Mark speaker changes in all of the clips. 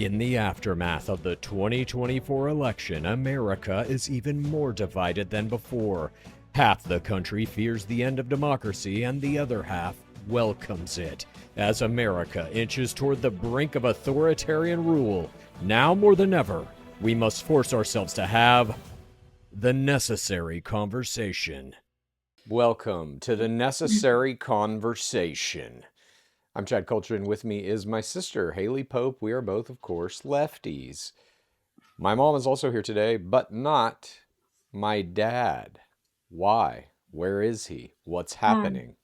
Speaker 1: In the aftermath of the 2024 election, America is even more divided than before. Half the country fears the end of democracy, and the other half welcomes it. As America inches toward the brink of authoritarian rule, now more than ever, we must force ourselves to have the necessary conversation. Welcome to the necessary conversation. I'm Chad Culture, and with me is my sister, Haley Pope. We are both, of course, lefties. My mom is also here today, but not my dad. Why? Where is he? What's happening?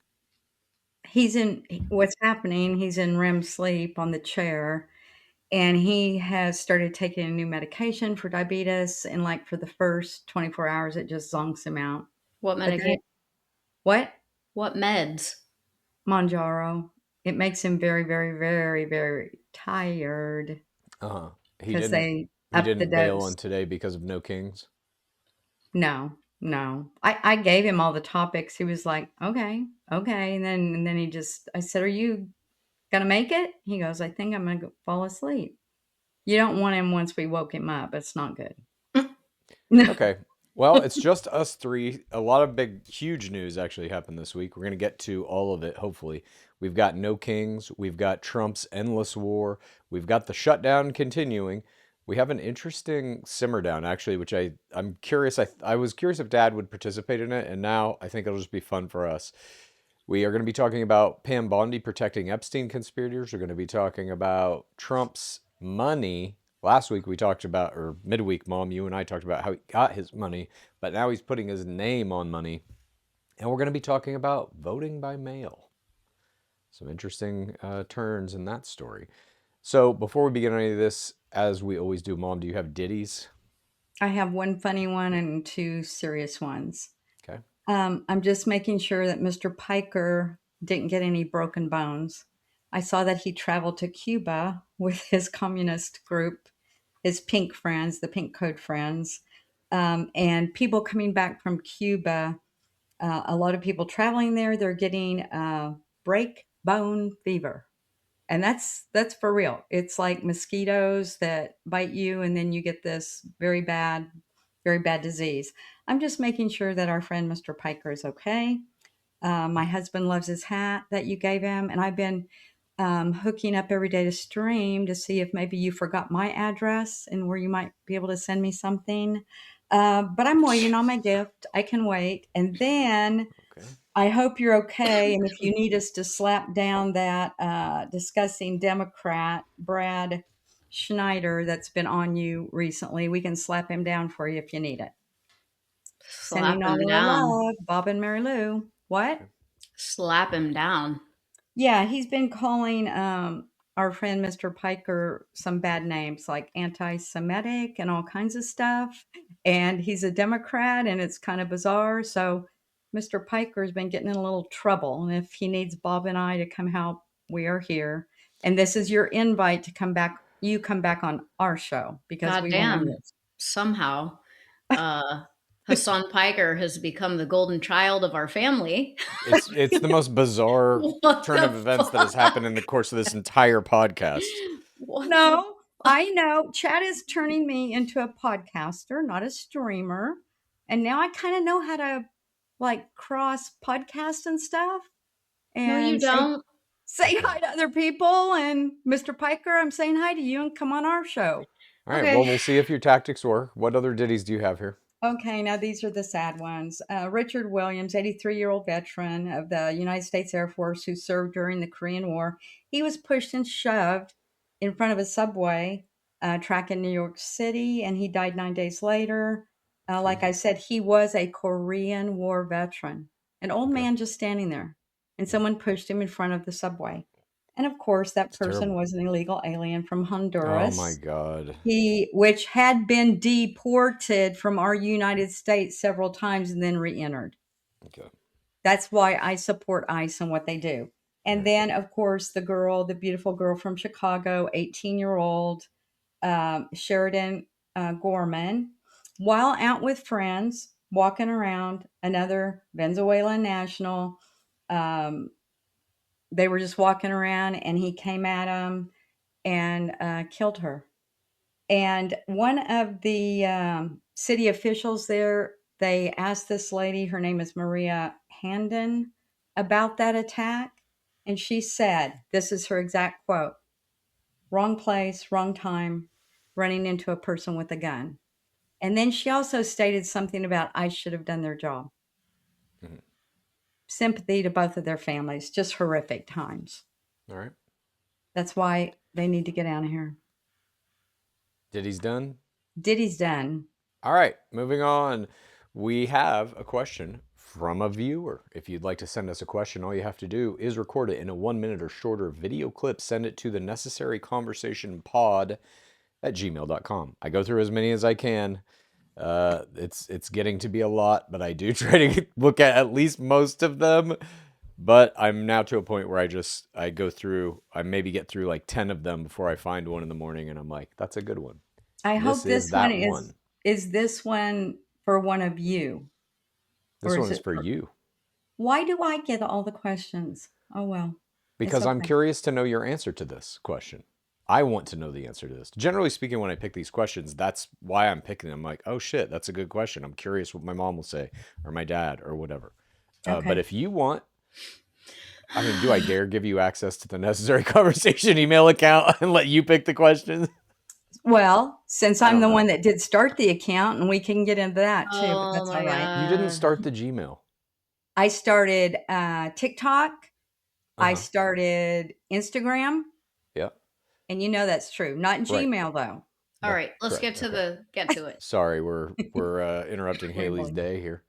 Speaker 2: What's happening, he's in REM sleep on the chair, and he has started taking a new medication for diabetes, and, like, for the first 24 hours, it just zonks him out.
Speaker 3: What
Speaker 2: But
Speaker 3: medication?
Speaker 2: then what?
Speaker 3: What meds?
Speaker 2: Mounjaro. It makes him very, very, very, very tired
Speaker 1: Uh-huh. He
Speaker 2: because
Speaker 1: didn't
Speaker 2: they
Speaker 1: he
Speaker 2: upped the
Speaker 1: didn't bail on
Speaker 2: dose.
Speaker 1: today because of no kings.
Speaker 2: No, no. I gave him all the topics. He was like, "Okay, okay," and then I said, "Are you gonna make it?" He goes, "I think I'm gonna go fall asleep." You don't want him once we woke him up. It's not good. No.
Speaker 1: Okay. Well, it's just us three. A lot of big, huge news actually happened this week. We're going to get to all of it, hopefully. We've got no kings. We've got Trump's endless war. We've got the shutdown continuing. We have an interesting Simmerdown, actually, which I'm curious. I was curious if Dad would participate in it, and now I think it'll just be fun for us. We are going to be talking about Pam Bondi protecting Epstein conspirators. We're going to be talking about Trump's money. Last week we talked about, or midweek, Mom, you and I talked about how he got his money, but now he's putting his name on money. And we're going to be talking about voting by mail. Some interesting turns in that story. So before we begin any of this, as we always do, Mom, do you have ditties?
Speaker 2: I have one funny one and two serious ones.
Speaker 1: Okay.
Speaker 2: I'm just making sure that Mr. Piker didn't get any broken bones. I saw that he traveled to Cuba with his communist group, his pink friends, the pink code friends, and people coming back from Cuba. A lot of people traveling there, they're getting break bone fever. And that's for real. It's like mosquitoes that bite you, and then you get this very bad disease. I'm just making sure that our friend Mr. Piker is okay. My husband loves his hat that you gave him, and I've been hooking up every day to stream to see if maybe you forgot my address and where you might be able to send me something. But I'm waiting on my gift. I can wait. And then
Speaker 1: Okay.
Speaker 2: I hope you're okay. And if you need us to slap down that discussing Democrat, Brad Schneider, that's been on you recently, we can slap him down for you if you need it.
Speaker 3: Slap
Speaker 2: Sending all
Speaker 3: him
Speaker 2: our
Speaker 3: down.
Speaker 2: love, Bob and Mary Lou. What?
Speaker 1: Okay.
Speaker 3: Slap him down.
Speaker 2: Yeah, he's been calling our friend Mr. Piker some bad names like anti Semitic and all kinds of stuff. And he's a Democrat, and it's kind of bizarre. So Mr. Piker's been getting in a little trouble. And if he needs Bob and I to come help, we are here. And this is your invite to come back. You come back on our show because
Speaker 3: God
Speaker 2: we went on
Speaker 3: damn.
Speaker 2: yours.
Speaker 3: Somehow, uh, Hassan Piker has become the golden child of our family.
Speaker 1: It's the most bizarre
Speaker 3: What
Speaker 1: turn of
Speaker 3: the
Speaker 1: events that has happened
Speaker 3: fuck?
Speaker 1: in the course of this entire podcast.
Speaker 3: What the
Speaker 2: No, I know. Chad is turning me into a podcaster, not a streamer. And now I kind of know how to like cross podcast and stuff
Speaker 3: No, you
Speaker 2: and
Speaker 3: don't.
Speaker 2: say hi to other people. And Mr. Piker, I'm saying hi to you and come on our show.
Speaker 1: All right, well,
Speaker 3: Okay.
Speaker 1: we'll see if your tactics work. What other ditties do you have here?
Speaker 2: Okay, now these are the sad ones. Richard Williams, 83-year-old veteran of the United States Air Force who served during the Korean War, he was pushed and shoved in front of a subway track in New York City, and he died 9 days later. Like I
Speaker 1: Jesus.
Speaker 2: said, he was a Korean War veteran, an old
Speaker 1: Okay.
Speaker 2: man just standing there, and
Speaker 1: Yeah,
Speaker 2: someone pushed him in front of the subway. And of course, that
Speaker 1: it's
Speaker 2: person
Speaker 1: terrible.
Speaker 2: was an illegal alien from
Speaker 1: Oh my
Speaker 2: Honduras.
Speaker 1: God.
Speaker 2: Which had been deported from our United States several times and then re-entered.
Speaker 1: Okay.
Speaker 2: That's why I support ICE and what they do.
Speaker 1: All
Speaker 2: And
Speaker 1: right.
Speaker 2: then, of course, the beautiful girl from Chicago, 18-year-old Sheridan Gorman, while out with friends, walking around, another Venezuelan national. Um, they were just walking around, and he came at them and killed her. And one of the city officials there, they asked this lady, her name is Maria Handon, about that attack. And she said, this is her exact quote: wrong place, wrong time, running into a person with a gun. And then she also stated something about I should have done their job.
Speaker 1: Mhm.
Speaker 2: Sympathy to both of their families, just horrific times.
Speaker 1: All right.
Speaker 2: That's why they need to get out of here.
Speaker 1: Diddy's done.
Speaker 2: Diddy's done.
Speaker 1: All right, moving on. We have a question from a viewer. If you'd like to send us a question, all you have to do is record it in a 1 minute or shorter video clip. Send it to the necessaryconversationpod@gmail.com. I go through as many as I can. It's getting to be a lot, but I do try to look at least most of them. But I'm now to a point where I go through, I maybe get through like 10 of them before I find one in the morning, and I'm like, that's a good one.
Speaker 2: I
Speaker 1: This
Speaker 2: hope
Speaker 1: is
Speaker 2: this one
Speaker 1: that one.
Speaker 2: is this one for one of you,
Speaker 1: This
Speaker 2: or
Speaker 1: one
Speaker 2: is
Speaker 1: is
Speaker 2: it
Speaker 1: for
Speaker 2: for?
Speaker 1: you
Speaker 2: Why do I get all the questions? Oh well, it's
Speaker 1: because I'm
Speaker 2: okay.
Speaker 1: curious to know your answer to this question. I want to know the answer to this. Generally speaking, when I pick these questions, that's why I'm picking them. I'm like, oh shit, that's a good question. I'm curious what my mom will say, or my dad, or whatever. But
Speaker 2: Okay.
Speaker 1: if you want, I mean, do I dare give you access to the Necessary Conversation email account and let you pick the questions?
Speaker 2: Well, since
Speaker 1: I
Speaker 2: I'm
Speaker 1: don't
Speaker 2: the
Speaker 1: know.
Speaker 2: one that did start the account, and we can get into that too, but
Speaker 3: Oh
Speaker 2: that's all
Speaker 3: my
Speaker 2: right.
Speaker 1: You didn't
Speaker 3: God.
Speaker 1: start the Gmail.
Speaker 2: I started TikTok. I
Speaker 1: Uh-huh.
Speaker 2: started Instagram,
Speaker 1: Yeah.
Speaker 2: and you know that's true. Not
Speaker 1: Right.
Speaker 2: Gmail though.
Speaker 3: All
Speaker 1: That's
Speaker 3: right, let's
Speaker 1: correct.
Speaker 3: get to
Speaker 1: Okay.
Speaker 3: it.
Speaker 1: Sorry, we're interrupting Haley's
Speaker 2: Rambling.
Speaker 1: day here.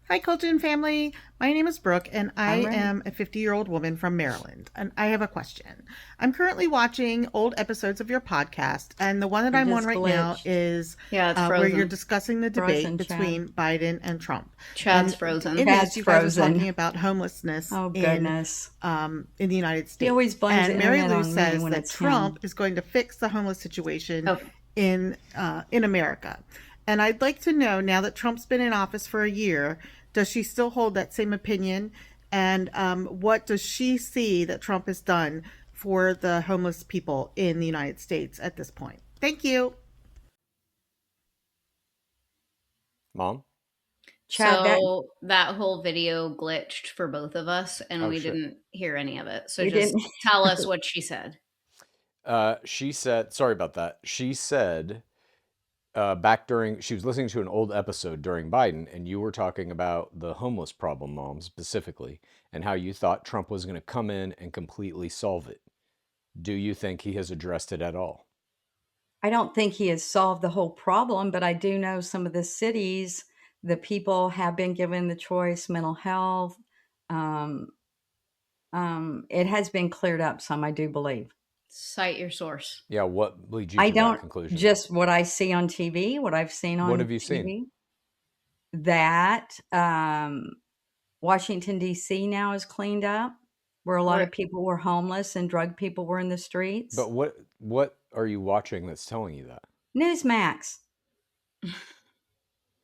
Speaker 4: Hi, Colton family. My name is Brooke, and
Speaker 2: I'm
Speaker 4: I
Speaker 2: ready.
Speaker 4: am a 50-year-old woman from Maryland. And I have a question. I'm currently watching old episodes of your podcast, and the one that
Speaker 2: You
Speaker 4: I'm on
Speaker 2: just
Speaker 4: right now
Speaker 2: glitched.
Speaker 4: is
Speaker 3: Yeah, it's
Speaker 4: where you're
Speaker 3: frozen.
Speaker 4: discussing the
Speaker 2: Frozen,
Speaker 4: debate
Speaker 2: Chad.
Speaker 4: between Biden and Trump.
Speaker 3: Chad's
Speaker 4: And
Speaker 3: frozen.
Speaker 4: in this,
Speaker 2: Chad's
Speaker 4: you guys are
Speaker 2: frozen.
Speaker 4: talking about homelessness
Speaker 2: Oh goodness.
Speaker 4: in the United
Speaker 2: He always
Speaker 4: States.
Speaker 2: blames the
Speaker 4: And Mary
Speaker 2: internet
Speaker 4: Lou
Speaker 2: on me
Speaker 4: says
Speaker 2: when
Speaker 4: that
Speaker 2: it's him.
Speaker 4: Trump is going to fix the homeless situation
Speaker 3: Oh,
Speaker 4: in America. And I'd like to know, now that Trump's been in office for a year, does she still hold that same opinion? And what does she see that Trump has done for the homeless people in the United States at this point? Thank you.
Speaker 1: Mom?
Speaker 2: Chad, that
Speaker 3: so that whole video glitched for both of us, and
Speaker 1: Oh
Speaker 3: we
Speaker 1: shit.
Speaker 3: didn't hear any of it. So
Speaker 2: we
Speaker 3: just
Speaker 2: didn't.
Speaker 3: tell us what she said.
Speaker 1: She said, sorry about that. She said back during, she was listening to an old episode during Biden, and you were talking about the homeless problem, Mom, specifically, and how you thought Trump was going to come in and completely solve it. Do you think he has addressed it at all?
Speaker 2: I don't think he has solved the whole problem, but I do know some of the cities, the people have been given the choice, mental health. Um, it has been cleared up some, I do believe.
Speaker 3: Cite your source.
Speaker 1: Yeah, what leads you
Speaker 2: I
Speaker 1: to that
Speaker 2: don't
Speaker 1: conclusion?
Speaker 2: just what I see on TV, what I've seen
Speaker 1: What
Speaker 2: on
Speaker 1: have you seen?
Speaker 2: TV, that Washington, D.C. now is cleaned up, where a lot
Speaker 3: What?
Speaker 2: of people were homeless and drug people were in the streets.
Speaker 1: But what are you watching that's telling you that?
Speaker 2: Newsmax.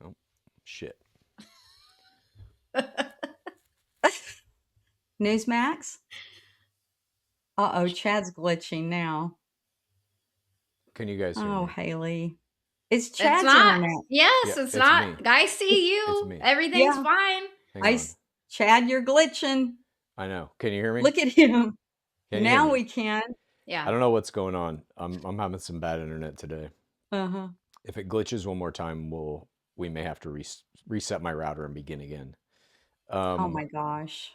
Speaker 1: Oh, shit.
Speaker 2: Newsmax? Uh-oh, Chad's glitching now.
Speaker 1: Can you guys hear
Speaker 2: Oh,
Speaker 1: me?
Speaker 2: Haley. It's
Speaker 3: It's
Speaker 2: Chad's
Speaker 3: not.
Speaker 2: internet.
Speaker 3: Yes,
Speaker 1: Yeah,
Speaker 3: it's
Speaker 1: it's
Speaker 3: not.
Speaker 1: me.
Speaker 3: I see
Speaker 1: It's
Speaker 3: you.
Speaker 1: me.
Speaker 3: Everything's
Speaker 2: Yeah.
Speaker 3: fine.
Speaker 1: Hang on.
Speaker 2: Chad, you're glitching.
Speaker 1: I know. Can you hear me?
Speaker 2: Look at him.
Speaker 1: Can you hear
Speaker 2: Now
Speaker 1: me?
Speaker 2: we can.
Speaker 3: Yeah.
Speaker 1: I don't know what's going on. I'm having some bad internet today.
Speaker 2: Uh-huh.
Speaker 1: If it glitches one more time, we may have to reset my router and begin again.
Speaker 2: Oh my gosh.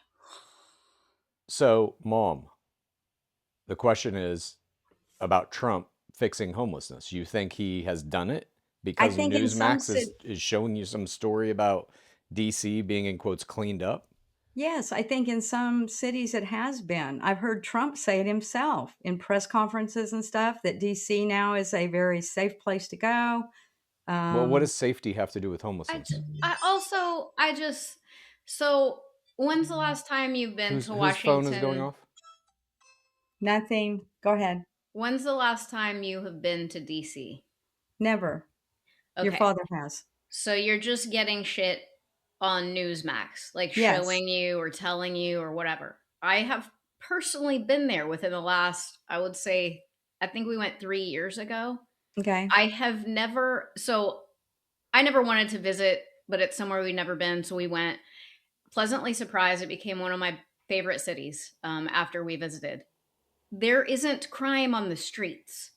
Speaker 1: So, Mom, the question is about Trump fixing homelessness. You think he has done it
Speaker 2: I
Speaker 1: because
Speaker 2: think in some
Speaker 1: Newsmax
Speaker 2: cities,
Speaker 1: is showing you some story about DC being in quotes cleaned up?
Speaker 2: yes, I think in some cities it has been. I've heard Trump say it himself in press conferences and stuff that DC now is a very safe place to go.
Speaker 1: Well, what
Speaker 2: Um,
Speaker 1: does safety have to do with
Speaker 3: I,
Speaker 1: homelessness?
Speaker 3: ju- I also, I just, so when's the last time you've been to
Speaker 1: Whose phone is going
Speaker 3: Washington?
Speaker 1: off?
Speaker 2: Nothing. Go ahead.
Speaker 3: When's the last time you have been to DC?
Speaker 2: Never. Your
Speaker 3: Okay.
Speaker 2: father has.
Speaker 3: So you're just getting shit on Newsmax, like
Speaker 2: Yes.
Speaker 3: showing you or telling you or whatever. I have personally been there within the last, I would say, I think we went 3 years ago.
Speaker 2: Okay.
Speaker 3: I have never, so I never wanted to visit, but it's somewhere we'd never been. So we went, pleasantly surprised. It became one of my favorite cities after we visited. There isn't crime on the streets.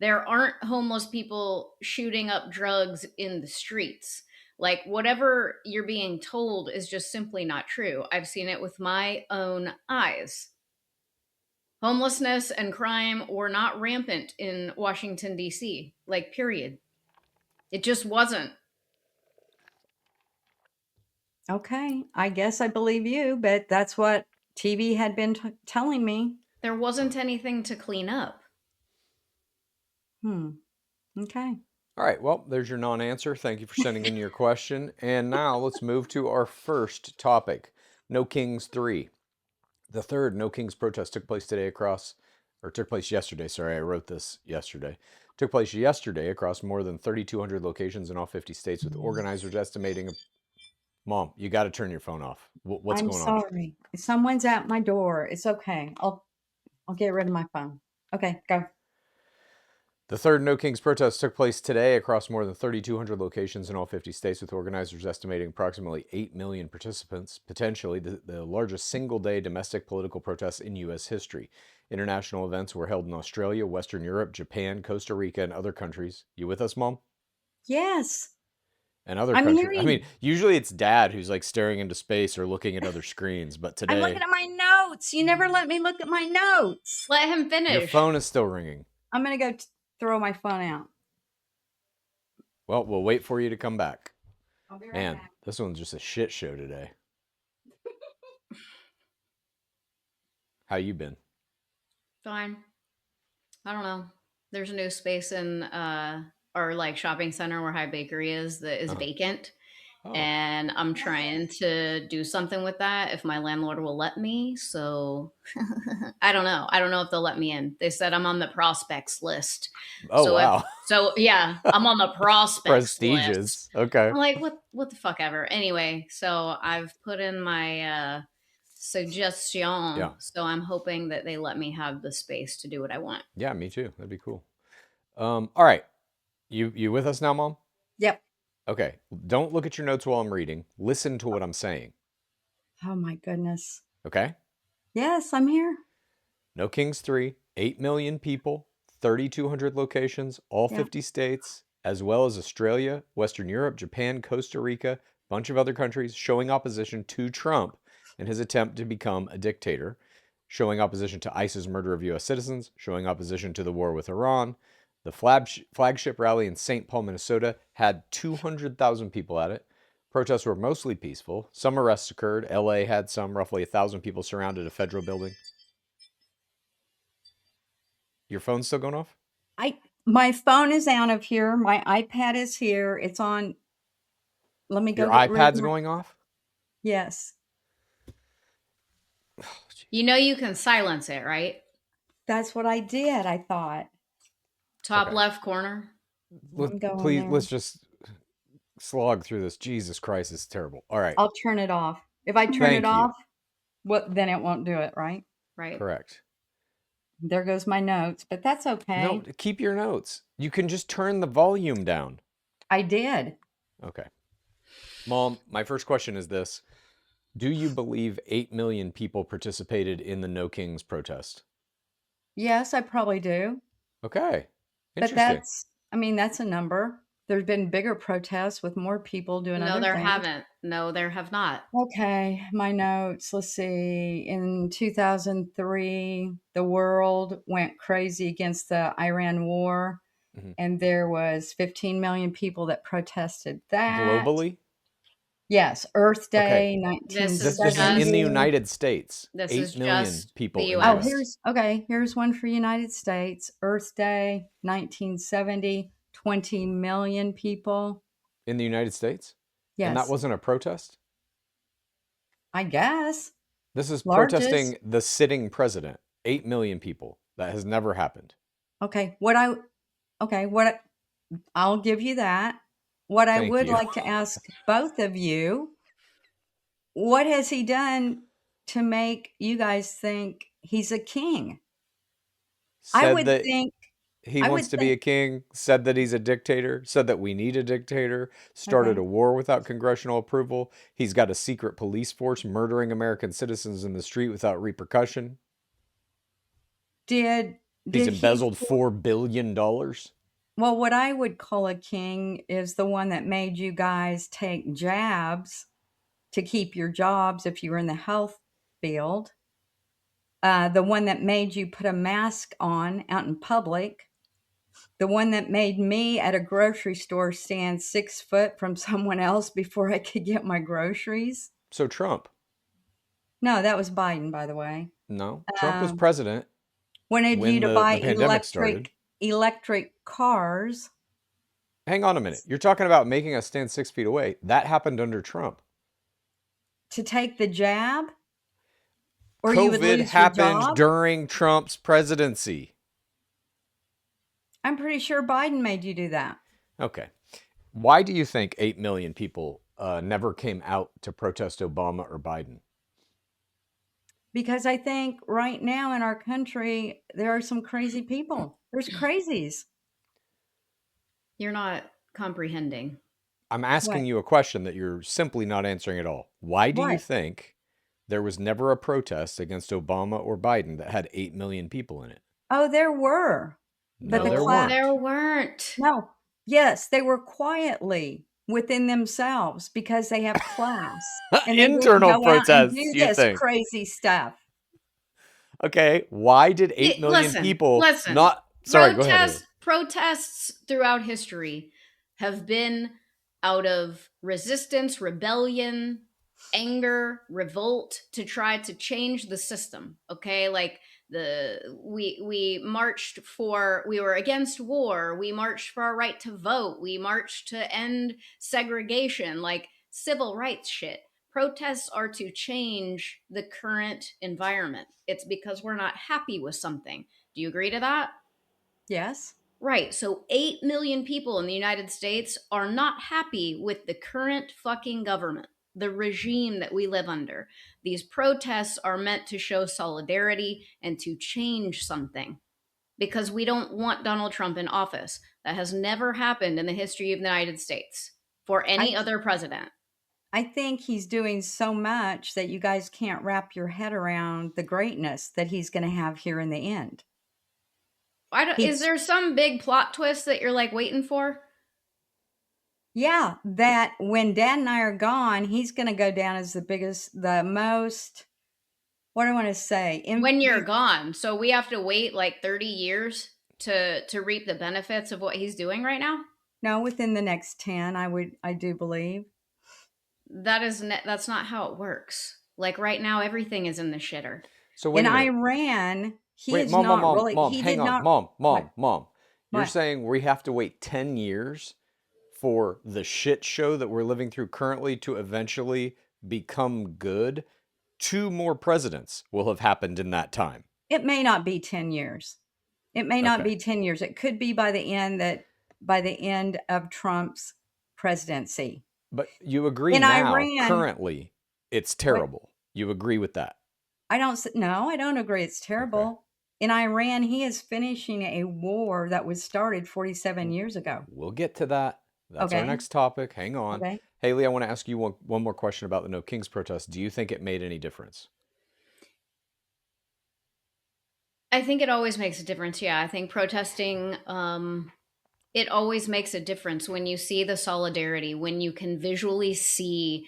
Speaker 3: There aren't homeless people shooting up drugs in the streets. Like, whatever you're being told is just simply not true. I've seen it with my own eyes. Homelessness and crime were not rampant in Washington, D.C., like, period. It just wasn't.
Speaker 2: Okay. I guess I believe you, but that's what TV had been telling me.
Speaker 3: There wasn't anything to clean up.
Speaker 2: Okay.
Speaker 1: All right, well, there's your non-answer. Thank you for sending in your question. And now let's move to our first topic, No Kings 3. The third No Kings protest took place yesterday. Sorry, I wrote this yesterday. Took place yesterday across more than 3,200 locations in all 50 states, with organizers estimating. Mom, you got to turn your phone off. What's
Speaker 2: I'm
Speaker 1: going on?
Speaker 2: sorry. Someone's at my door. It's okay. I'll get rid of my phone. Okay, go.
Speaker 1: The third No Kings protest took place today across more than 3,200 locations in all 50 states, with organizers estimating approximately 8 million participants, potentially the largest single-day domestic political protest in U.S. history. International events were held in Australia, Western Europe, Japan, Costa Rica, and other countries. You with us, Mom?
Speaker 2: Yes.
Speaker 1: And other
Speaker 2: I'm
Speaker 1: countries. I
Speaker 2: hearing.
Speaker 1: mean, usually it's Dad who's like staring into space or looking at other screens, but
Speaker 2: I'm looking
Speaker 1: today
Speaker 2: at my notes. You never let me look at my notes.
Speaker 3: Let him
Speaker 1: your
Speaker 3: finish.
Speaker 1: phone is still ringing.
Speaker 2: I'm going to go throw my phone out.
Speaker 1: Well, we'll wait for you to come back.
Speaker 2: I'll be right
Speaker 1: Man,
Speaker 2: back.
Speaker 1: this one's just a shit show today. How you been?
Speaker 3: Fine. I don't know. There's a new space in our like shopping center where High Bakery is that is vacant.
Speaker 1: Oh.
Speaker 3: And I'm trying to do something with that if my landlord will let me. So I don't know. I don't know if they'll let me in. They said I'm on the prospects list.
Speaker 1: Oh, wow.
Speaker 3: Yeah, I'm on the prospects list.
Speaker 1: Prestigious. Okay.
Speaker 3: I'm like, what the fuck ever. Anyway, so I've put in my suggestion.
Speaker 1: Yeah.
Speaker 3: So I'm hoping that they let me have the space to do what I want.
Speaker 1: Yeah, me too. That'd be cool. All right. You with us now, Mom?
Speaker 2: Yep.
Speaker 1: Okay. Don't look at your notes while I'm reading. Listen to what I'm saying.
Speaker 2: Oh my goodness.
Speaker 1: Okay?
Speaker 2: Yes, I'm here.
Speaker 1: No Kings 3, 8 million people, 3,200 locations, all
Speaker 2: Yeah.
Speaker 1: 50 states, as well as Australia, Western Europe, Japan, Costa Rica, a bunch of other countries showing opposition to Trump and his attempt to become a dictator, showing opposition to ICE's murder of U.S. citizens, showing opposition to the war with Iran. The flagship rally in St. Paul, Minnesota had 200,000 people at it. Protests were mostly peaceful. Some arrests occurred. LA had some. Roughly 1,000 people surrounded a federal building. Your phone's still going off?
Speaker 2: My phone is out of here. My iPad is here. It's on. Let me go
Speaker 1: Your
Speaker 2: get rid of
Speaker 1: iPad's
Speaker 2: my.
Speaker 1: going off?
Speaker 2: Yes.
Speaker 3: You know you can silence it, right?
Speaker 2: That's what I did, I thought.
Speaker 3: Top
Speaker 1: Okay.
Speaker 3: left corner.
Speaker 2: I'm going
Speaker 1: Please,
Speaker 2: there.
Speaker 1: let's just slog through this. Jesus Christ, it's terrible. All right.
Speaker 2: I'll turn it off. If I turn
Speaker 1: Thank
Speaker 2: it
Speaker 1: you.
Speaker 2: off, then it won't do it, right?
Speaker 3: Right.
Speaker 1: Correct.
Speaker 2: There goes my notes, but that's okay.
Speaker 1: No, keep your notes. You can just turn the volume down.
Speaker 2: I did.
Speaker 1: Okay. Mom, my first question is this. Do you believe 8 million people participated in the No Kings protest?
Speaker 2: Yes, I probably do.
Speaker 1: Okay.
Speaker 2: But
Speaker 1: Interesting.
Speaker 2: that's a number. There's been bigger protests with more people doing
Speaker 3: No,
Speaker 2: other
Speaker 3: there
Speaker 2: things.
Speaker 3: haven't. No, there have not.
Speaker 2: Okay, my notes. Let's see. In 2003, the world went crazy against the Iran war, and there was 15 million people that protested that.
Speaker 1: Globally?
Speaker 2: Yes, Earth Day,
Speaker 1: Okay.
Speaker 3: This is
Speaker 1: This is in the
Speaker 2: 1970.
Speaker 1: United States.
Speaker 3: This
Speaker 1: 8
Speaker 3: is
Speaker 1: million
Speaker 3: just
Speaker 1: people
Speaker 3: the
Speaker 1: in
Speaker 3: US.
Speaker 1: the
Speaker 2: Oh,
Speaker 1: US.
Speaker 2: here's one for United States. Earth Day, 1970, 20 million people.
Speaker 1: In the United States?
Speaker 2: Yes.
Speaker 1: And that wasn't a protest?
Speaker 2: I guess.
Speaker 1: This is
Speaker 2: Largest.
Speaker 1: protesting the sitting president. 8 million people. That has never happened.
Speaker 2: Okay, I'll give you that. What I
Speaker 1: Thank
Speaker 2: would
Speaker 1: you.
Speaker 2: like to ask both of you, what has he done to make you guys think he's a king. I
Speaker 1: Said
Speaker 2: would
Speaker 1: that
Speaker 2: think,
Speaker 1: he
Speaker 2: I
Speaker 1: wants
Speaker 2: would
Speaker 1: to be
Speaker 2: think,
Speaker 1: a king, said that he's a dictator, said that we need a dictator, started
Speaker 2: okay.
Speaker 1: a war without congressional approval. He's got a secret police force murdering American citizens in the street without repercussion.
Speaker 2: Did
Speaker 1: He's
Speaker 2: did he
Speaker 1: embezzled $4 billion.
Speaker 2: Well, what I would call a king is the one that made you guys take jabs to keep your jobs if you were in the health field. The one that made you put a mask on out in public. The one that made me at a grocery store stand 6 foot from someone else before I could get my groceries.
Speaker 1: So Trump.
Speaker 2: No, that was Biden, by the way.
Speaker 1: No, Trump was
Speaker 2: Um,
Speaker 1: president
Speaker 2: wanted you
Speaker 1: when
Speaker 2: to
Speaker 1: the
Speaker 2: buy
Speaker 1: pandemic started.
Speaker 2: electric cars
Speaker 1: Hang on a minute. You're talking about making us stand 6 feet away. That happened under Trump.
Speaker 2: to take the jab, or you would
Speaker 1: COVID
Speaker 2: lose your
Speaker 1: happened
Speaker 2: job.
Speaker 1: during Trump's presidency.
Speaker 2: I'm pretty sure Biden made you do that.
Speaker 1: Okay. Why do you think 8 million people never came out to protest Obama or Biden?
Speaker 2: Because I think right now in our country, there are some crazy people. There's crazies.
Speaker 3: You're not comprehending.
Speaker 1: I'm
Speaker 2: What?
Speaker 1: asking you a question that you're simply not answering at all. Why do you
Speaker 2: What?
Speaker 1: think there was never a protest against Obama or Biden that had 8 million people in it?
Speaker 2: Oh, there were. But
Speaker 1: No,
Speaker 2: the
Speaker 1: there
Speaker 3: No,
Speaker 2: class,
Speaker 3: there
Speaker 1: weren't.
Speaker 3: weren't.
Speaker 2: no. Yes, they were quietly within themselves because they have class and they didn't
Speaker 1: Internal
Speaker 2: go out and
Speaker 1: protests,
Speaker 2: do
Speaker 1: you
Speaker 2: this
Speaker 1: think?
Speaker 2: crazy stuff.
Speaker 1: Okay, why did 8 million
Speaker 3: Listen,
Speaker 1: people
Speaker 3: listen.
Speaker 1: not... Sorry, go ahead, Haley.
Speaker 3: Protests throughout history have been out of resistance, rebellion, anger, revolt to try to change the system. Okay, like we marched for, we were against war, we marched for our right to vote, we marched to end segregation, like civil rights shit. Protests are to change the current environment. It's because we're not happy with something. Do you agree to that?
Speaker 2: Yes.
Speaker 3: Right. So 8 million people in the United States are not happy with the current fucking government, the regime that we live under. These protests are meant to show solidarity and to change something because we don't want Donald Trump in office. That has never happened in the history of the United States for
Speaker 2: I
Speaker 3: any other president.
Speaker 2: I think he's doing so much that you guys can't wrap your head around the greatness that he's going to have here in the end.
Speaker 3: Is
Speaker 2: He's
Speaker 3: there some big plot twist that you're like waiting for?
Speaker 2: Yeah, that when Dad and I are gone, he's going to go down as the most, what do I want to say?
Speaker 3: When you're gone. So we have to wait like 30 years to reap the benefits of what he's doing right now?
Speaker 2: No, within the next 10, I do believe.
Speaker 3: That's not how it works. Like right now everything is in the shitter.
Speaker 1: So wait
Speaker 2: In
Speaker 1: a minute.
Speaker 2: Iran, he
Speaker 1: Wait,
Speaker 2: is
Speaker 1: mom, mom,
Speaker 2: not
Speaker 1: mom,
Speaker 2: really,
Speaker 1: mom,
Speaker 2: he
Speaker 1: hang
Speaker 2: did
Speaker 1: on.
Speaker 2: not,
Speaker 1: Mom,
Speaker 2: what,
Speaker 1: mom, mom. You're
Speaker 2: what?
Speaker 1: saying we have to wait 10 years for the shit show that we're living through currently to eventually become good? 2 more presidents will have happened in that time.
Speaker 2: It may not be 10 years. It may not
Speaker 1: Okay.
Speaker 2: be 10 years. It could be by the end of Trump's presidency.
Speaker 1: But you agree
Speaker 2: In
Speaker 1: now,
Speaker 2: Iran,
Speaker 1: currently, it's
Speaker 2: what?
Speaker 1: terrible. You agree with that?
Speaker 2: No, I don't agree. It's
Speaker 1: Okay.
Speaker 2: terrible. In Iran, he is finishing a war that was started 47 years ago.
Speaker 1: We'll get to that. That's our
Speaker 2: Okay.
Speaker 1: next topic. Hang on.
Speaker 2: Okay.
Speaker 1: Haley, I want to ask you one more question about the No Kings protest. Do you think it made any difference?
Speaker 3: I think it always makes a difference. Yeah, I think protesting it always makes a difference when you see the solidarity, when you can visually see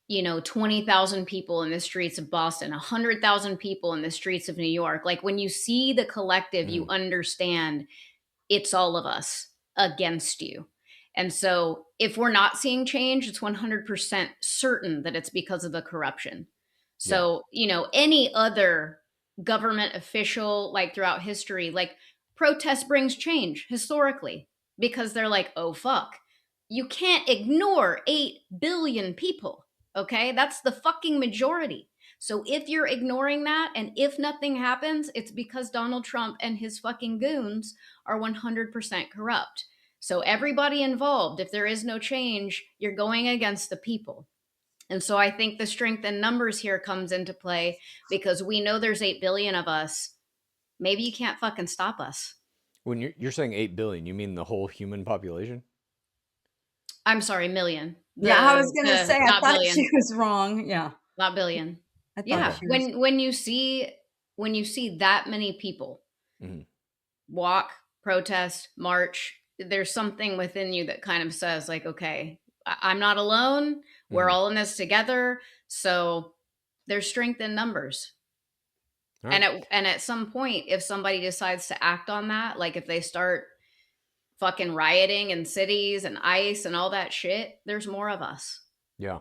Speaker 3: 20,000 people in the streets of Boston, 100,000 people in the streets of New York. Like when you see the collective, you
Speaker 1: Mm,
Speaker 3: understand it's all of us against you. And so if we're not seeing change, it's 100% certain that it's because of the corruption.
Speaker 1: yeah.
Speaker 3: So, any other government official, like throughout history, like protest brings change historically because they're like, oh, fuck. You can't ignore 8 billion people. Okay. That's the fucking majority. So if you're ignoring that and if nothing happens, it's because Donald Trump and his fucking goons are 100% corrupt. So everybody involved, if there is no change, you're going against the people. And so I think the strength in numbers here comes into play because we know there's 8 billion of us. Maybe you can't fucking stop us.
Speaker 1: When you're saying 8 billion, you mean the whole human population?
Speaker 3: I'm sorry, million.
Speaker 2: Yeah, I was going to say, I
Speaker 3: Not
Speaker 2: thought
Speaker 3: billion,
Speaker 2: she was wrong. Yeah,
Speaker 3: not billion.
Speaker 2: I thought
Speaker 3: Yeah,
Speaker 1: Okay.
Speaker 2: she was.
Speaker 3: when you see that many people
Speaker 1: Mhm.
Speaker 3: walk, protest, march, there's something within you that kind of says like, okay, I'm not alone. We're
Speaker 1: Mhm.
Speaker 3: all in this together. So there's strength in numbers.
Speaker 1: All
Speaker 3: And
Speaker 1: right.
Speaker 3: at some point, if somebody decides to act on that, like if they start fucking rioting in cities and ICE and all that shit, there's more of us.
Speaker 1: Yeah.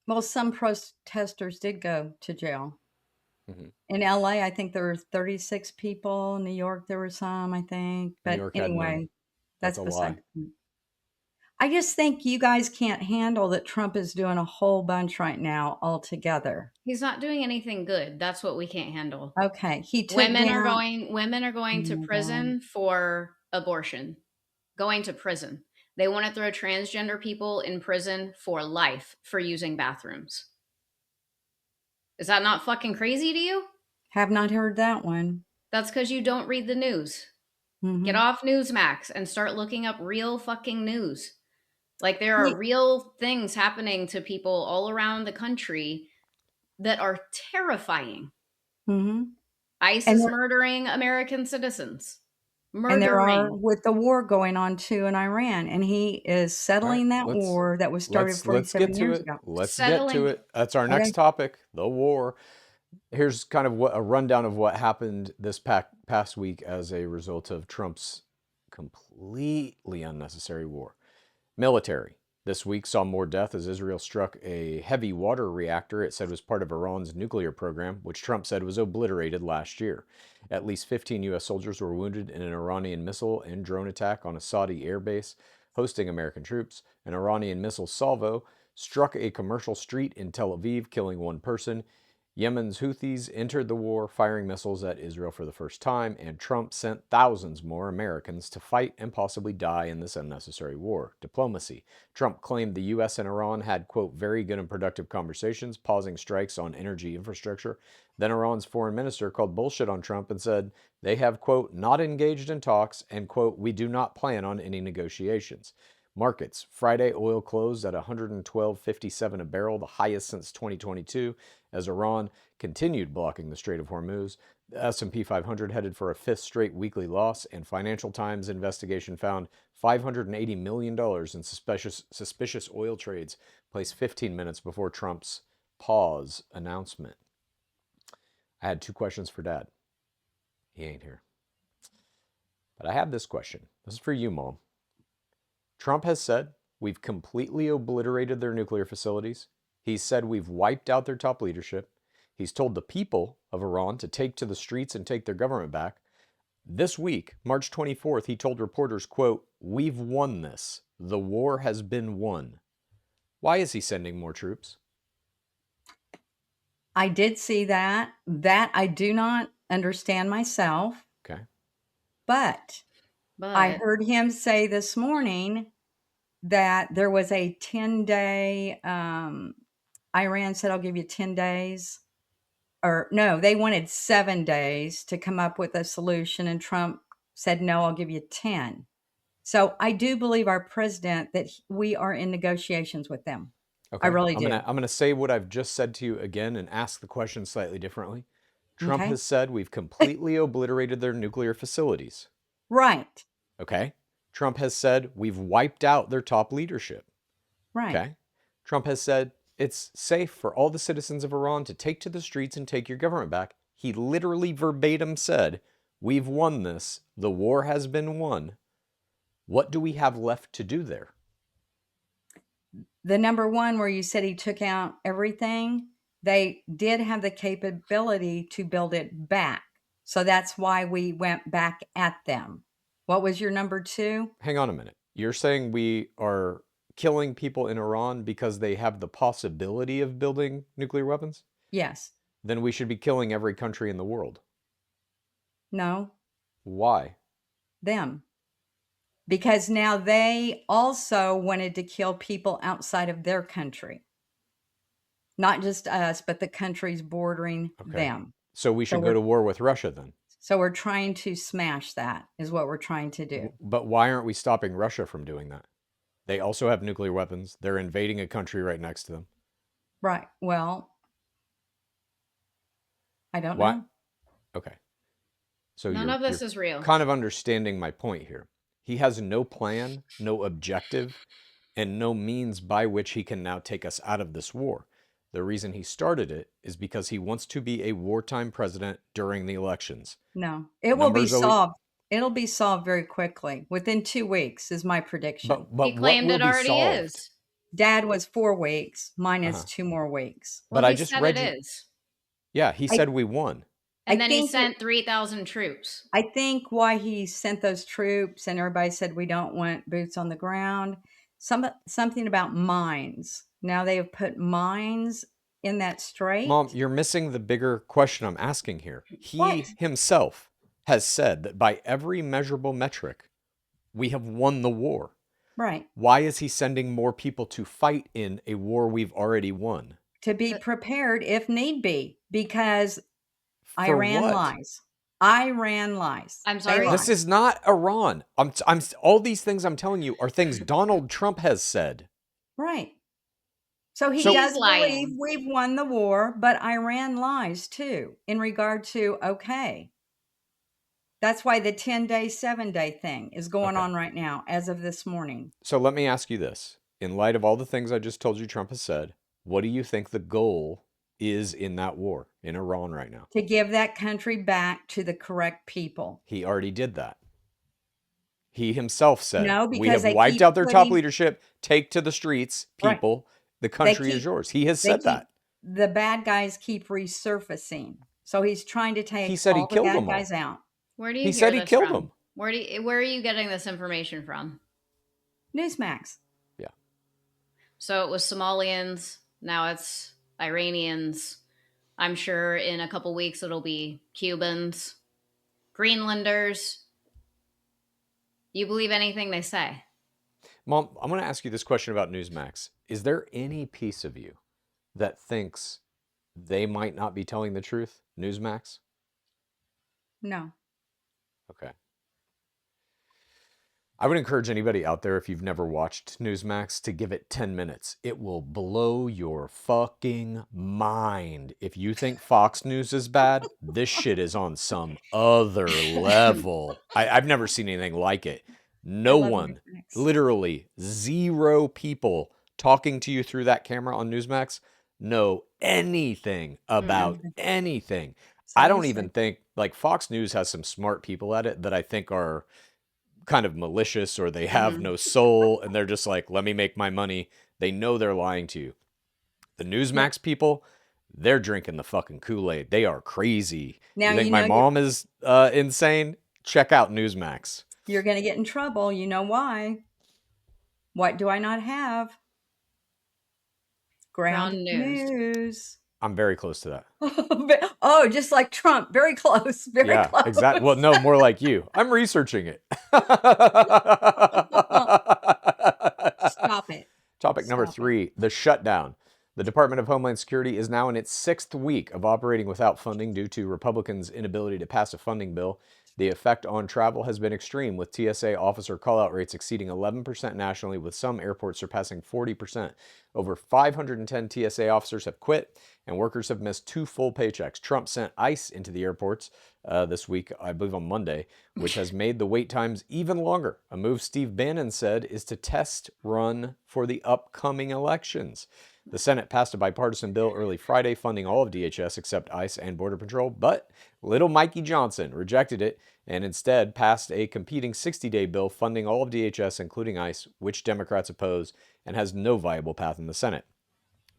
Speaker 2: Well, some protesters did go to jail.
Speaker 1: Mhm.
Speaker 2: In LA, I think there were 36 people. In New York, there were some, I think.
Speaker 1: New
Speaker 2: But
Speaker 1: York had none.
Speaker 2: anyway,
Speaker 1: That's
Speaker 2: that's
Speaker 1: a
Speaker 2: beside
Speaker 1: lie.
Speaker 2: the point. I just think you guys can't handle that Trump is doing a whole bunch right now altogether.
Speaker 3: He's not doing anything good. That's what we can't handle.
Speaker 2: Okay, he took down.
Speaker 3: Women are
Speaker 2: Oh
Speaker 3: going to
Speaker 2: my God.
Speaker 3: prison for abortion. Going to prison. They want to throw transgender people in prison for life for using bathrooms. Is that not fucking crazy to you?
Speaker 2: Have not heard that one.
Speaker 3: That's because you don't read the news. Get
Speaker 2: Hmm.
Speaker 3: off Newsmax and start looking up real fucking news. Like there are real things happening to people all around the country that are terrifying.
Speaker 2: Mm-hmm.
Speaker 3: ICE
Speaker 2: And
Speaker 3: is
Speaker 2: there,
Speaker 3: murdering American citizens.
Speaker 2: and there are
Speaker 3: Murdering.
Speaker 2: with the war going on too in Iran, and he is
Speaker 1: All right.
Speaker 2: settling that war that was started
Speaker 1: Let's get
Speaker 2: 47
Speaker 1: to
Speaker 2: years
Speaker 1: it.
Speaker 2: ago.
Speaker 1: Let's get to
Speaker 3: Settling.
Speaker 1: it. That's our next
Speaker 2: Okay.
Speaker 1: topic, the war. Here's kind of what a rundown of what happened this past week as a result of Trump's completely unnecessary war. Military. This week saw more death as Israel struck a heavy water reactor it said was part of Iran's nuclear program, which Trump said was obliterated last year. At least 15 U.S. soldiers were wounded in an Iranian missile and drone attack on a Saudi airbase hosting American troops. An Iranian missile salvo struck a commercial street in Tel Aviv, killing one person. Yemen's Houthis entered the war, firing missiles at Israel for the first time, and Trump sent thousands more Americans to fight and possibly die in this unnecessary war. Diplomacy. Trump claimed the U.S. and Iran had, quote, very good and productive conversations, pausing strikes on energy infrastructure. Then Iran's foreign minister called bullshit on Trump and said they have, quote, not engaged in talks, and, quote, we do not plan on any negotiations. Markets. Friday oil closed at 112.57 a barrel, the highest since 2022, as Iran continued blocking the Strait of Hormuz. The S&P 500 headed for a fifth straight weekly loss, and Financial Times investigation found $580 million in suspicious oil trades placed 15 minutes before Trump's pause announcement. I had two questions for Dad. He ain't here. But I have this question. This is for you, Mom. Trump has said we've completely obliterated their nuclear facilities. He's said we've wiped out their top leadership. He's told the people of Iran to take to the streets and take their government back. This week, March 24th, he told reporters, quote, we've won this. The war has been won. Why is he sending more troops?
Speaker 2: I did see that. That I do not understand myself,
Speaker 1: Okay.
Speaker 2: but I
Speaker 3: But
Speaker 2: heard him say this morning that there was a 10-day, Iran said, I'll give you 10 days. Or no, they wanted 7 days to come up with a solution. And Trump said, no, I'll give you 10. So I do believe our president that we are in negotiations with them. I
Speaker 1: Okay.
Speaker 2: really
Speaker 1: I'm
Speaker 2: do.
Speaker 1: gonna say what I've just said to you again and ask the question slightly differently. Trump
Speaker 2: Okay.
Speaker 1: has said we've completely obliterated their nuclear facilities.
Speaker 2: Right.
Speaker 1: Okay. Trump has said we've wiped out their top leadership.
Speaker 2: Right.
Speaker 1: Okay. Trump has said it's safe for all the citizens of Iran to take to the streets and take your government back. He literally verbatim said, we've won this. The war has been won. What do we have left to do there?
Speaker 2: The number one where you said he took out everything, they did have the capability to build it back. So that's why we went back at them. What was your number two?
Speaker 1: Hang on a minute. You're saying we are killing people in Iran because they have the possibility of building nuclear weapons?
Speaker 2: Yes.
Speaker 1: Then we should be killing every country in the world.
Speaker 2: No,
Speaker 1: Why?
Speaker 2: them. Because now they also wanted to kill people outside of their country. Not just us, but the countries bordering
Speaker 1: Okay.
Speaker 2: them.
Speaker 1: So we
Speaker 2: So
Speaker 1: should go
Speaker 2: we're
Speaker 1: to war with Russia then.
Speaker 2: so we're trying to smash that, is what we're trying to do.
Speaker 1: But why aren't we stopping Russia from doing that? They also have nuclear weapons. They're invading a country right next to them.
Speaker 2: Right. Well, I don't
Speaker 1: Why?
Speaker 2: know.
Speaker 1: Okay. So
Speaker 3: None
Speaker 1: you're
Speaker 3: of this is real.
Speaker 1: kind of understanding my point here. He has no plan, no objective, and no means by which he can now take us out of this war. The reason he started it is because he wants to be a wartime president during the elections.
Speaker 2: No. It will be
Speaker 1: Numbers always,
Speaker 2: solved. It'll be solved very quickly. Within 2 weeks is my prediction.
Speaker 1: but
Speaker 3: He
Speaker 1: what
Speaker 3: claimed
Speaker 1: will
Speaker 3: it
Speaker 1: be
Speaker 3: already
Speaker 1: solved?
Speaker 3: is.
Speaker 2: Dad was 4 weeks. Mine is
Speaker 1: Uh-huh.
Speaker 2: 2 more weeks.
Speaker 3: Well,
Speaker 1: But I
Speaker 3: he
Speaker 1: just
Speaker 3: said
Speaker 1: read
Speaker 3: it
Speaker 1: you.
Speaker 3: is.
Speaker 1: Yeah, he
Speaker 2: I
Speaker 1: said we won.
Speaker 3: And
Speaker 2: I
Speaker 3: then he
Speaker 2: think
Speaker 3: sent 3,000 troops.
Speaker 2: I think why he sent those troops and everybody said we don't want boots on the ground, something about mines. Now they have put mines in that
Speaker 1: Mom,
Speaker 2: strait.
Speaker 1: you're missing the bigger question I'm asking here.
Speaker 2: What?
Speaker 1: He himself has said that by every measurable metric, we have won the war.
Speaker 2: Right.
Speaker 1: Why is he sending more people to fight in a war we've already won?
Speaker 2: To be prepared if need be, because
Speaker 1: For
Speaker 2: Iran
Speaker 1: what?
Speaker 2: lies. Iran lies.
Speaker 3: I'm
Speaker 2: They
Speaker 3: sorry?
Speaker 2: lie.
Speaker 1: This is not Iran. All these things I'm telling you are things Donald Trump has said.
Speaker 2: Right. So he
Speaker 1: So
Speaker 3: He's
Speaker 2: does believe
Speaker 3: lying.
Speaker 2: we've won the war, but Iran lies too in regard to, okay. That's why the 10-day, 7-day thing is going
Speaker 1: okay.
Speaker 2: on right now as of this morning.
Speaker 1: So let me ask you this. In light of all the things I just told you Trump has said, what do you think the goal is in that war in Iran right now?
Speaker 2: To give that country back to the correct people.
Speaker 1: He already did that. He himself said,
Speaker 2: No,
Speaker 1: we
Speaker 2: because
Speaker 1: have
Speaker 2: they
Speaker 1: wiped
Speaker 2: keep
Speaker 1: out their top
Speaker 2: putting
Speaker 1: leadership. Take to the streets,
Speaker 2: right.
Speaker 1: people. The
Speaker 2: They
Speaker 1: country is
Speaker 2: keep
Speaker 1: yours. He has
Speaker 2: they
Speaker 1: said
Speaker 2: keep
Speaker 1: that.
Speaker 2: the bad guys keep resurfacing. So he's trying to
Speaker 1: He
Speaker 2: take
Speaker 1: said he
Speaker 2: all the
Speaker 1: killed
Speaker 2: bad
Speaker 1: them
Speaker 2: guys
Speaker 1: all.
Speaker 2: out.
Speaker 3: Where do you
Speaker 1: He
Speaker 3: hear
Speaker 1: said he
Speaker 3: this
Speaker 1: killed
Speaker 3: from?
Speaker 1: them.
Speaker 3: Where are you getting this information from?
Speaker 2: Newsmax.
Speaker 1: Yeah.
Speaker 3: So it was Somalians, now it's Iranians. I'm sure in a couple weeks it'll be Cubans, Greenlanders. You believe anything they say?
Speaker 1: Mom, I'm going to ask you this question about Newsmax. Is there any piece of you that thinks they might not be telling the truth? Newsmax?
Speaker 2: No.
Speaker 1: Okay. I would encourage anybody out there, if you've never watched Newsmax, to give it 10 minutes. It will blow your fucking mind. If you think Fox News is bad, this shit is on some other level. I've never seen anything like it.
Speaker 2: I
Speaker 1: No
Speaker 2: love
Speaker 1: one,
Speaker 2: Newsmax.
Speaker 1: literally zero people talking to you through that camera on Newsmax know anything about anything. I don't
Speaker 2: Seriously.
Speaker 1: even think, like, Fox News has some smart people at it that I think are kind of malicious, or they have no soul and they're just like, let me make my money. They know they're lying to you. The Newsmax people, they're drinking the fucking Kool-Aid. They are crazy.
Speaker 2: Now
Speaker 1: You think
Speaker 2: you
Speaker 1: my
Speaker 2: know
Speaker 1: mom is insane? Check out Newsmax.
Speaker 2: you're going to get in trouble. You know why? What do I not have? Ground
Speaker 3: Ground news.
Speaker 2: news.
Speaker 1: I'm very close to that.
Speaker 2: Oh, just like Trump. Very close. Very
Speaker 1: Yeah,
Speaker 2: close.
Speaker 1: exactly. Well, no, more like you. I'm researching it.
Speaker 2: Stop it.
Speaker 1: Topic number
Speaker 2: Stop it.
Speaker 1: 3, the shutdown. The Department of Homeland Security is now in its 6th week of operating without funding due to Republicans' inability to pass a funding bill. The effect on travel has been extreme, with TSA officer callout rates exceeding 11% nationally, with some airports surpassing 40%. Over 510 TSA officers have quit, and workers have missed 2 full paychecks. Trump sent ICE into the airports this week, I believe on Monday, which has made the wait times even longer. A move Steve Bannon said is to test run for the upcoming elections. The Senate passed a bipartisan bill early Friday funding all of DHS except ICE and Border Patrol, but little Mikey Johnson rejected it and instead passed a competing 60-day bill funding all of DHS, including ICE, which Democrats oppose and has no viable path in the Senate.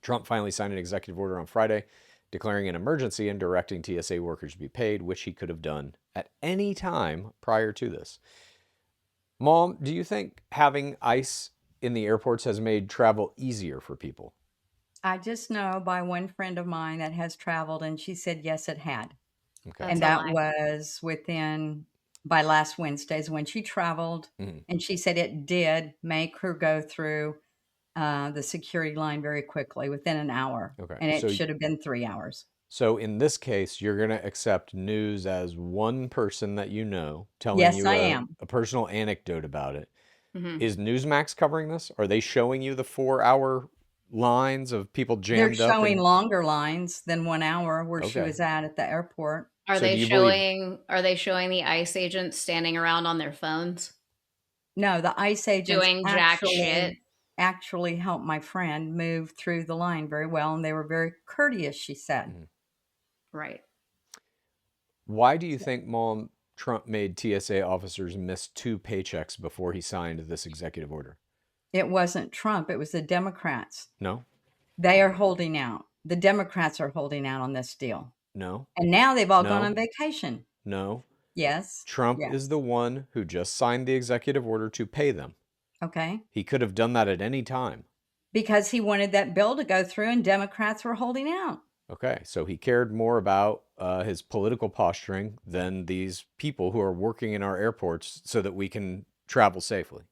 Speaker 1: Trump finally signed an executive order on Friday declaring an emergency and directing TSA workers to be paid, which he could have done at any time prior to this. Mom, do you think having ICE in the airports has made travel easier for people?
Speaker 2: I just know by one friend of mine that has traveled, and she said yes, it had.
Speaker 1: Okay.
Speaker 2: And
Speaker 3: That's a
Speaker 2: that
Speaker 3: lie.
Speaker 2: was by last Wednesday's when she traveled.
Speaker 1: Mhm.
Speaker 2: And she said it did make her go through the security line very quickly, within an hour.
Speaker 1: Okay.
Speaker 2: And it should have been 3 hours.
Speaker 1: So in this case, you're going to accept news as one person that you know telling
Speaker 2: Yes,
Speaker 1: you
Speaker 2: I am.
Speaker 1: a personal anecdote about it.
Speaker 3: Hmm.
Speaker 1: Is Newsmax covering this? Are they showing you the 4-hour lines of people
Speaker 2: They're
Speaker 1: jammed up?
Speaker 2: showing longer lines than 1 hour where she
Speaker 1: Okay.
Speaker 2: was at the airport.
Speaker 3: Are
Speaker 1: So do
Speaker 3: they
Speaker 1: you believe?
Speaker 3: showing the ICE agents standing around on their phones
Speaker 2: No, the ICE agents
Speaker 3: doing jack shit?
Speaker 2: actually helped my friend move through the line very well, and they were very courteous, she said.
Speaker 1: Mhm.
Speaker 3: Right.
Speaker 1: Why do you think Mom Trump made TSA officers miss 2 paychecks before he signed this executive order?
Speaker 2: It wasn't Trump, it was the Democrats.
Speaker 1: No?
Speaker 2: They are holding out. The Democrats are holding out on this deal.
Speaker 1: No?
Speaker 2: And now they've all gone
Speaker 1: No?
Speaker 2: on vacation.
Speaker 1: No?
Speaker 2: Yes.
Speaker 1: Trump is
Speaker 2: Yes.
Speaker 1: the one who just signed the executive order to pay them.
Speaker 2: Okay.
Speaker 1: He could have done that at any time.
Speaker 2: Because he wanted that bill to go through and Democrats were holding out.
Speaker 1: Okay, so he cared more about his political posturing than these people who are working in our airports so that we can travel safely.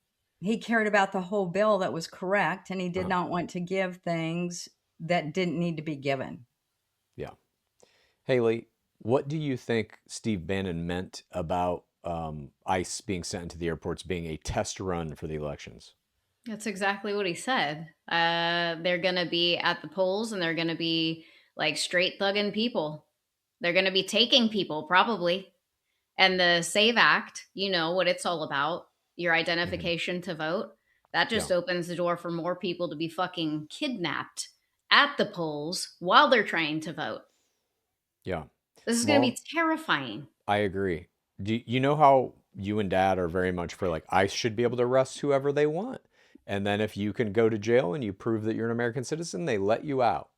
Speaker 2: He cared about the whole bill that was correct, and he did
Speaker 1: Uh-huh.
Speaker 2: not want to give things that didn't need to be given.
Speaker 1: Yeah. Haley, what do you think Steve Bannon meant about ICE being sent into the airports being a test run for the elections?
Speaker 3: That's exactly what he said. They're going to be at the polls and they're going to be like straight thugging people. They're going to be taking people, probably. And the SAVE Act, you know what it's all about, your identification to vote. That just
Speaker 1: Yeah.
Speaker 3: opens the door for more people to be fucking kidnapped at the polls while they're trying to vote.
Speaker 1: Yeah.
Speaker 3: This is going to
Speaker 1: Mom,
Speaker 3: be terrifying.
Speaker 1: I agree. Do you know how you and Dad are very much for like ICE should be able to arrest whoever they want? And then if you can go to jail and you prove that you're an American citizen, they let you out,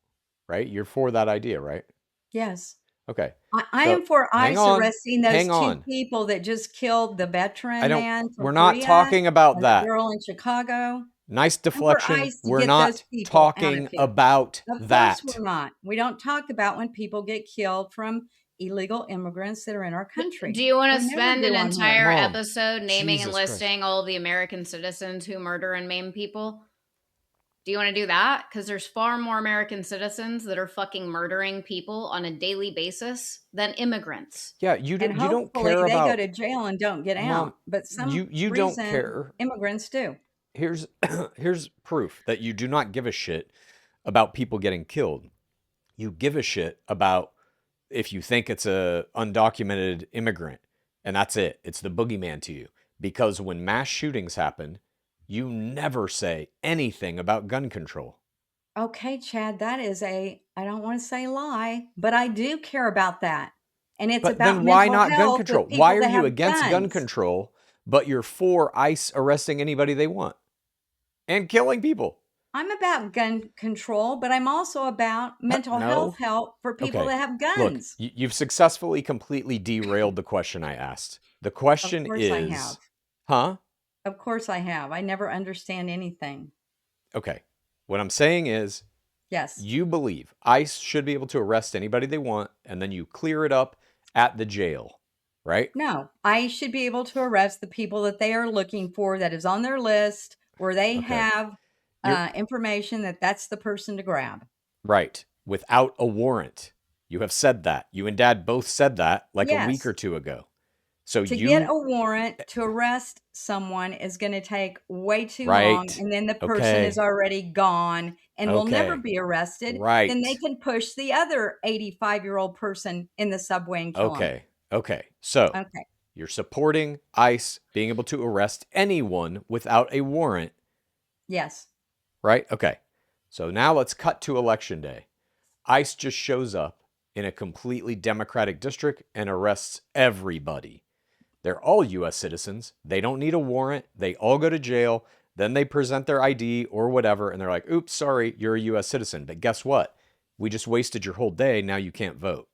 Speaker 1: right? You're for that idea, right?
Speaker 2: Yes.
Speaker 1: Okay.
Speaker 2: I
Speaker 1: So
Speaker 2: am for
Speaker 1: hang
Speaker 2: ICE
Speaker 1: on,
Speaker 2: arresting those
Speaker 1: hang
Speaker 2: 2
Speaker 1: on.
Speaker 2: people that just killed the veteran man
Speaker 1: We're
Speaker 2: from
Speaker 1: not
Speaker 2: Korea
Speaker 1: talking about
Speaker 2: and the
Speaker 1: that.
Speaker 2: girl in Chicago.
Speaker 1: Nice
Speaker 2: I'm for
Speaker 1: deflection.
Speaker 2: ICE to
Speaker 1: We're
Speaker 2: get those
Speaker 1: not
Speaker 2: people out of
Speaker 1: talking
Speaker 2: here.
Speaker 1: about
Speaker 2: Of course
Speaker 1: that.
Speaker 2: we're not. We don't talk about when people get killed from illegal immigrants that are in our country.
Speaker 3: Do you want to
Speaker 2: We never
Speaker 3: spend an
Speaker 2: do on here.
Speaker 3: entire
Speaker 1: Mom,
Speaker 3: episode naming and
Speaker 1: Jesus Christ.
Speaker 3: listing all of the American citizens who murder and maim people? Do you want to do that? Because there's far more American citizens that are fucking murdering people on a daily basis than immigrants.
Speaker 1: Yeah,
Speaker 2: And
Speaker 1: you don't
Speaker 2: hopefully
Speaker 1: care
Speaker 2: they go
Speaker 1: about
Speaker 2: to jail and don't get
Speaker 1: Mom.
Speaker 2: out. But some
Speaker 1: You don't
Speaker 2: reason
Speaker 1: care.
Speaker 2: immigrants do.
Speaker 1: Here's here's proof that you do not give a shit about people getting killed. You give a shit about if you think it's a undocumented immigrant, and that's it. It's the boogeyman to you. Because when mass shootings happen, you never say anything about gun control.
Speaker 2: Okay, Chad, that is I don't want to say lie, but I do care about that. And it's
Speaker 1: But
Speaker 2: about
Speaker 1: then why
Speaker 2: mental
Speaker 1: not gun
Speaker 2: health
Speaker 1: control?
Speaker 2: with people
Speaker 1: Why are
Speaker 2: that
Speaker 1: you
Speaker 2: have
Speaker 1: against gun
Speaker 2: guns.
Speaker 1: control, but you're for ICE arresting anybody they want and killing people?
Speaker 2: I'm about gun control, but I'm also about mental health
Speaker 1: No.
Speaker 2: help for people
Speaker 1: Okay.
Speaker 2: that have
Speaker 1: Look,
Speaker 2: guns.
Speaker 1: you've successfully completely derailed the question I asked. The
Speaker 2: Of
Speaker 1: question
Speaker 2: course I have.
Speaker 1: is, huh?
Speaker 2: Of course I have. I never understand anything.
Speaker 1: Okay. What I'm saying is,
Speaker 2: Yes.
Speaker 1: you believe ICE should be able to arrest anybody they want, and then you clear it up at the jail, right?
Speaker 2: No, I should be able to arrest the people that they are looking for that is on their list where they
Speaker 1: Okay.
Speaker 2: have
Speaker 1: You're
Speaker 2: information that that's the person to grab.
Speaker 1: right. Without a warrant. You have said that. You and Dad both said that like a week
Speaker 2: Yes.
Speaker 1: or two ago. So
Speaker 2: To get a
Speaker 1: you,
Speaker 2: warrant to arrest someone is going to take way too long,
Speaker 1: right.
Speaker 2: and then the person is
Speaker 1: Okay.
Speaker 2: already gone and will never
Speaker 1: Okay.
Speaker 2: be arrested. Then they
Speaker 1: Right.
Speaker 2: can push the other 85-year-old person in the subway and kill him.
Speaker 1: Okay. Okay. So
Speaker 2: Okay.
Speaker 1: you're supporting ICE being able to arrest anyone without a warrant,
Speaker 2: Yes.
Speaker 1: right? Okay. So now let's cut to election day. ICE just shows up in a completely Democratic district and arrests everybody. They're all U.S. citizens. They don't need a warrant. They all go to jail. Then they present their ID or whatever, and they're like, oops, sorry, you're a U.S. citizen. But guess what? We just wasted your whole day. Now you can't vote.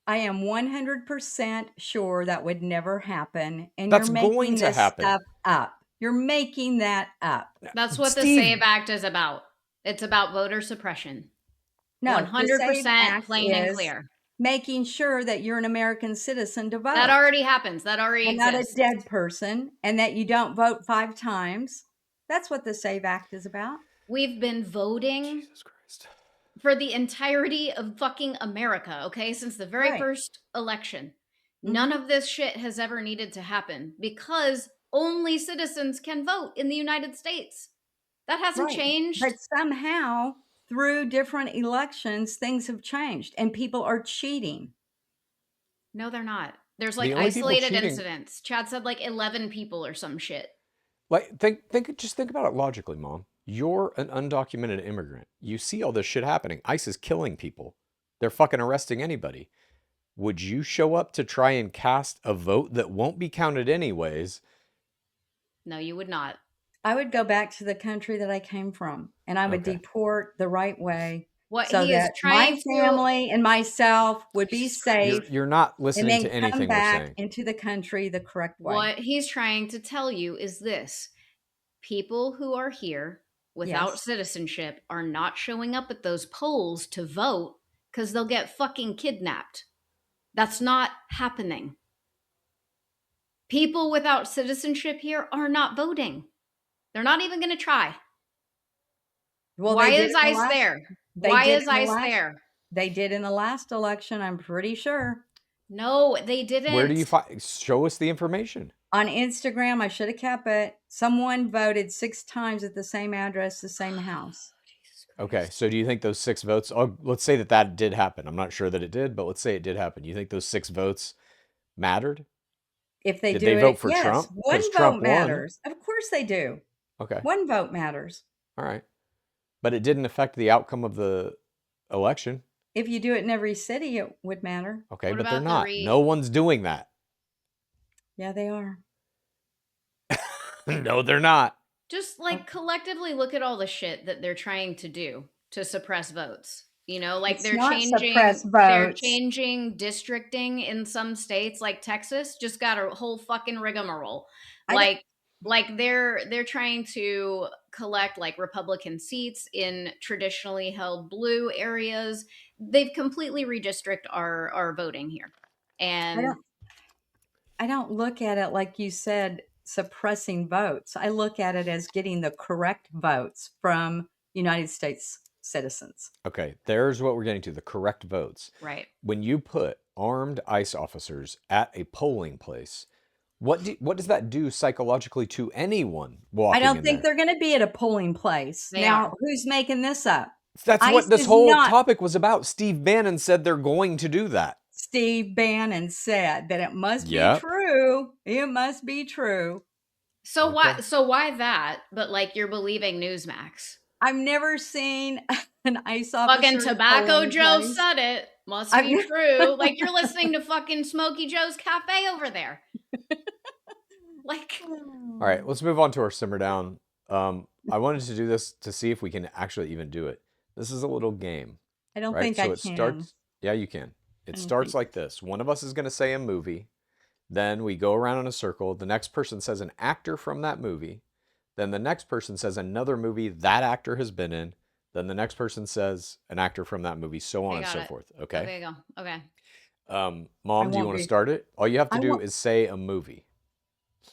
Speaker 2: I am 100% sure that would never happen, and
Speaker 1: That's
Speaker 2: you're
Speaker 1: going
Speaker 2: making
Speaker 1: to
Speaker 2: this
Speaker 1: happen.
Speaker 2: stuff up. You're making that up.
Speaker 3: That's what the
Speaker 1: Steve,
Speaker 3: SAVE Act is about. It's about voter suppression.
Speaker 2: No, the SAVE
Speaker 3: 100%
Speaker 2: Act
Speaker 3: plain and
Speaker 2: is
Speaker 3: clear.
Speaker 2: making sure that you're an American citizen to vote.
Speaker 3: That already happens. That already
Speaker 2: and not a
Speaker 3: exists.
Speaker 2: dead person, and that you don't vote 5 times. That's what the SAVE Act is about.
Speaker 3: We've been voting
Speaker 1: Jesus Christ.
Speaker 3: for the entirety of fucking America, okay? Since the very
Speaker 2: Right.
Speaker 3: first election. None of this shit has ever needed to happen because only citizens can vote in the United States. That hasn't
Speaker 2: Right.
Speaker 3: changed.
Speaker 2: But somehow, through different elections, things have changed and people are cheating.
Speaker 3: No, they're not. There's
Speaker 1: The
Speaker 3: like
Speaker 1: only people
Speaker 3: isolated
Speaker 1: cheating-
Speaker 3: incidents. Chad said like 11 people or some shit.
Speaker 1: Like, just think about it logically, Mom. You're an undocumented immigrant. You see all this shit happening. ICE is killing people. They're fucking arresting anybody. Would you show up to try and cast a vote that won't be counted anyways?
Speaker 3: No, you would not.
Speaker 2: I would go back to the country that I came from and I would
Speaker 1: Okay.
Speaker 2: deport the right way
Speaker 3: What
Speaker 2: so
Speaker 3: he is
Speaker 2: that my
Speaker 3: trying to
Speaker 2: family and myself would be safe
Speaker 1: You're not
Speaker 2: and
Speaker 1: listening
Speaker 2: then
Speaker 1: to
Speaker 2: come
Speaker 1: anything we're
Speaker 2: back
Speaker 1: saying.
Speaker 2: into the country the correct way.
Speaker 3: what he's trying to tell you is this. People who are here without
Speaker 2: Yes.
Speaker 3: citizenship are not showing up at those polls to vote because they'll get fucking kidnapped. That's not happening. People without citizenship here are not voting. They're not even going to try.
Speaker 2: Well,
Speaker 3: Why
Speaker 2: they did
Speaker 3: is
Speaker 2: in the
Speaker 3: ICE
Speaker 2: last-
Speaker 3: there?
Speaker 2: they
Speaker 3: Why
Speaker 2: did
Speaker 3: is
Speaker 2: in the
Speaker 3: ICE
Speaker 2: last-
Speaker 3: there?
Speaker 2: They did in the last election, I'm pretty sure.
Speaker 3: No, they didn't.
Speaker 1: Where do you find? Show us the information.
Speaker 2: On Instagram, I should have kept it. Someone voted 6 times at the same address, the same house.
Speaker 1: Okay, so do you think those 6 votes? Oh, let's say that did happen. I'm not sure that it did, but let's say it did happen. You think those 6 votes mattered?
Speaker 2: If they
Speaker 1: Did
Speaker 2: do
Speaker 1: they vote
Speaker 2: it,
Speaker 1: for
Speaker 2: yes.
Speaker 1: Trump?
Speaker 2: One
Speaker 1: 'Cause
Speaker 2: vote
Speaker 1: Trump won.
Speaker 2: matters. Of course they do.
Speaker 1: Okay,
Speaker 2: One vote matters.
Speaker 1: all right, but it didn't affect the outcome of the election.
Speaker 2: If you do it in every city, it would matter.
Speaker 1: Okay,
Speaker 3: What
Speaker 1: but they're
Speaker 3: about the
Speaker 1: not. No one's doing that.
Speaker 2: Yeah, they are.
Speaker 1: No, they're not.
Speaker 3: Just like collectively look at all the shit that they're trying to do to suppress votes. You know, like
Speaker 2: It's
Speaker 3: they're
Speaker 2: not
Speaker 3: changing
Speaker 2: suppress
Speaker 3: they're
Speaker 2: votes.
Speaker 3: changing districting in some states, like Texas just got a whole fucking rigmarole.
Speaker 2: I don't-
Speaker 3: Like they're trying to collect like Republican seats in traditionally held blue areas. They've completely redistrict our voting here. And
Speaker 2: I don't look at it like you said, suppressing votes. I look at it as getting the correct votes from United States citizens.
Speaker 1: Okay, there's what we're getting to, the correct votes.
Speaker 3: right.
Speaker 1: When you put armed ICE officers at a polling place, what does that do psychologically to anyone walking
Speaker 2: I don't
Speaker 1: in
Speaker 2: think
Speaker 1: there?
Speaker 2: they're going to be at a polling place.
Speaker 3: They
Speaker 2: now,
Speaker 3: are.
Speaker 2: who's making this up?
Speaker 1: That's
Speaker 2: ICE
Speaker 1: what this
Speaker 2: is
Speaker 1: whole
Speaker 2: not-
Speaker 1: topic was about. Steve Bannon said they're going to do that.
Speaker 2: Steve Bannon said that it must
Speaker 1: Yep.
Speaker 2: be true. It must be true.
Speaker 3: So
Speaker 1: Okay.
Speaker 3: why that? But like you're believing Newsmax.
Speaker 2: I've never seen an ICE officer.
Speaker 3: Fucking
Speaker 2: at a
Speaker 3: Tobacco
Speaker 2: polling
Speaker 3: Joe
Speaker 2: place.
Speaker 3: said it. Must
Speaker 2: I've
Speaker 3: be
Speaker 2: never-
Speaker 3: true. Like you're listening to fucking Smokey Joe's Cafe over there. Like
Speaker 1: All right, let's move on to our Simmerdown. I wanted to do this to see if we can actually even do it. This is a little game,
Speaker 2: I don't
Speaker 1: right?
Speaker 2: think
Speaker 1: So
Speaker 2: I
Speaker 1: it
Speaker 2: can.
Speaker 1: starts. Yeah, you can. It
Speaker 2: don't
Speaker 1: starts
Speaker 2: think-
Speaker 1: like this. One of us is going to say a movie. Then we go around in a circle. The next person says an actor from that movie. Then the next person says another movie that actor has been in. Then the next person says an actor from that movie, so on
Speaker 3: I
Speaker 1: and
Speaker 3: got
Speaker 1: so
Speaker 3: it.
Speaker 1: forth.
Speaker 3: okay,
Speaker 1: Okay.
Speaker 3: go. Okay.
Speaker 1: Mom, do you
Speaker 2: won't
Speaker 1: want to
Speaker 2: be-
Speaker 1: start it? All you have to
Speaker 2: I
Speaker 1: do
Speaker 2: won't-
Speaker 1: is say a movie.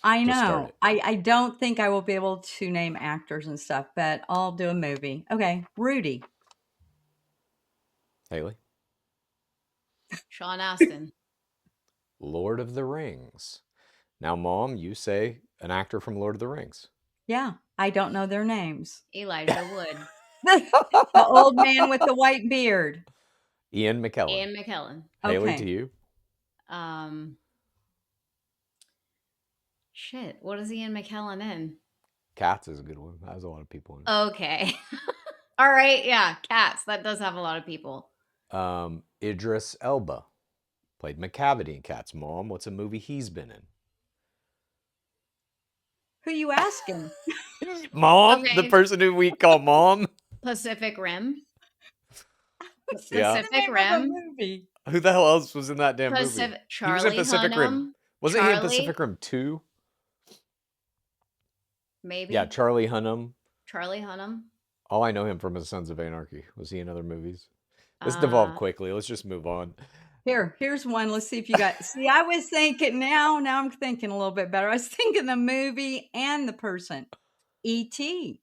Speaker 2: I
Speaker 1: to start
Speaker 2: know.
Speaker 1: it.
Speaker 2: I don't think I will be able to name actors and stuff, but I'll do a movie. Okay, Rudy.
Speaker 1: Haley?
Speaker 3: Sean Astin.
Speaker 1: Lord of the Rings. Now, Mom, you say an actor from Lord of the Rings.
Speaker 2: Yeah, I don't know their names.
Speaker 3: Elijah Wood.
Speaker 2: The old man with the white beard.
Speaker 1: Ian McKellen.
Speaker 3: Ian McKellen.
Speaker 1: Haley,
Speaker 2: Okay.
Speaker 1: to you.
Speaker 3: Shit. What is Ian McKellen in?
Speaker 1: Cats is a good one. That has a lot of people in it.
Speaker 3: Okay. All right. Yeah. Cats. That does have a lot of people.
Speaker 1: Idris Elba played McCavity in Cats. Mom, what's a movie he's been in?
Speaker 2: Who you asking?
Speaker 1: Mom,
Speaker 3: Okay.
Speaker 1: the person who we call Mom.
Speaker 3: Pacific Rim.
Speaker 1: Yeah.
Speaker 2: What's the name of the
Speaker 3: Rim.
Speaker 2: movie?
Speaker 1: Who the hell else was in that damn movie? He was in
Speaker 3: Charlie
Speaker 1: Pacific
Speaker 3: Hunnam.
Speaker 1: Rim. Wasn't he in
Speaker 3: Charlie?
Speaker 1: Pacific Rim 2?
Speaker 3: Maybe.
Speaker 1: Yeah, Charlie Hunnam.
Speaker 3: Charlie Hunnam.
Speaker 1: All I know him from is Sons of Anarchy. Was he in other movies? This devolved quickly. Let's just move on.
Speaker 2: Here's one. Let's see if you got. See, I was thinking now I'm thinking a little bit better. I was thinking the movie and the person. E.T.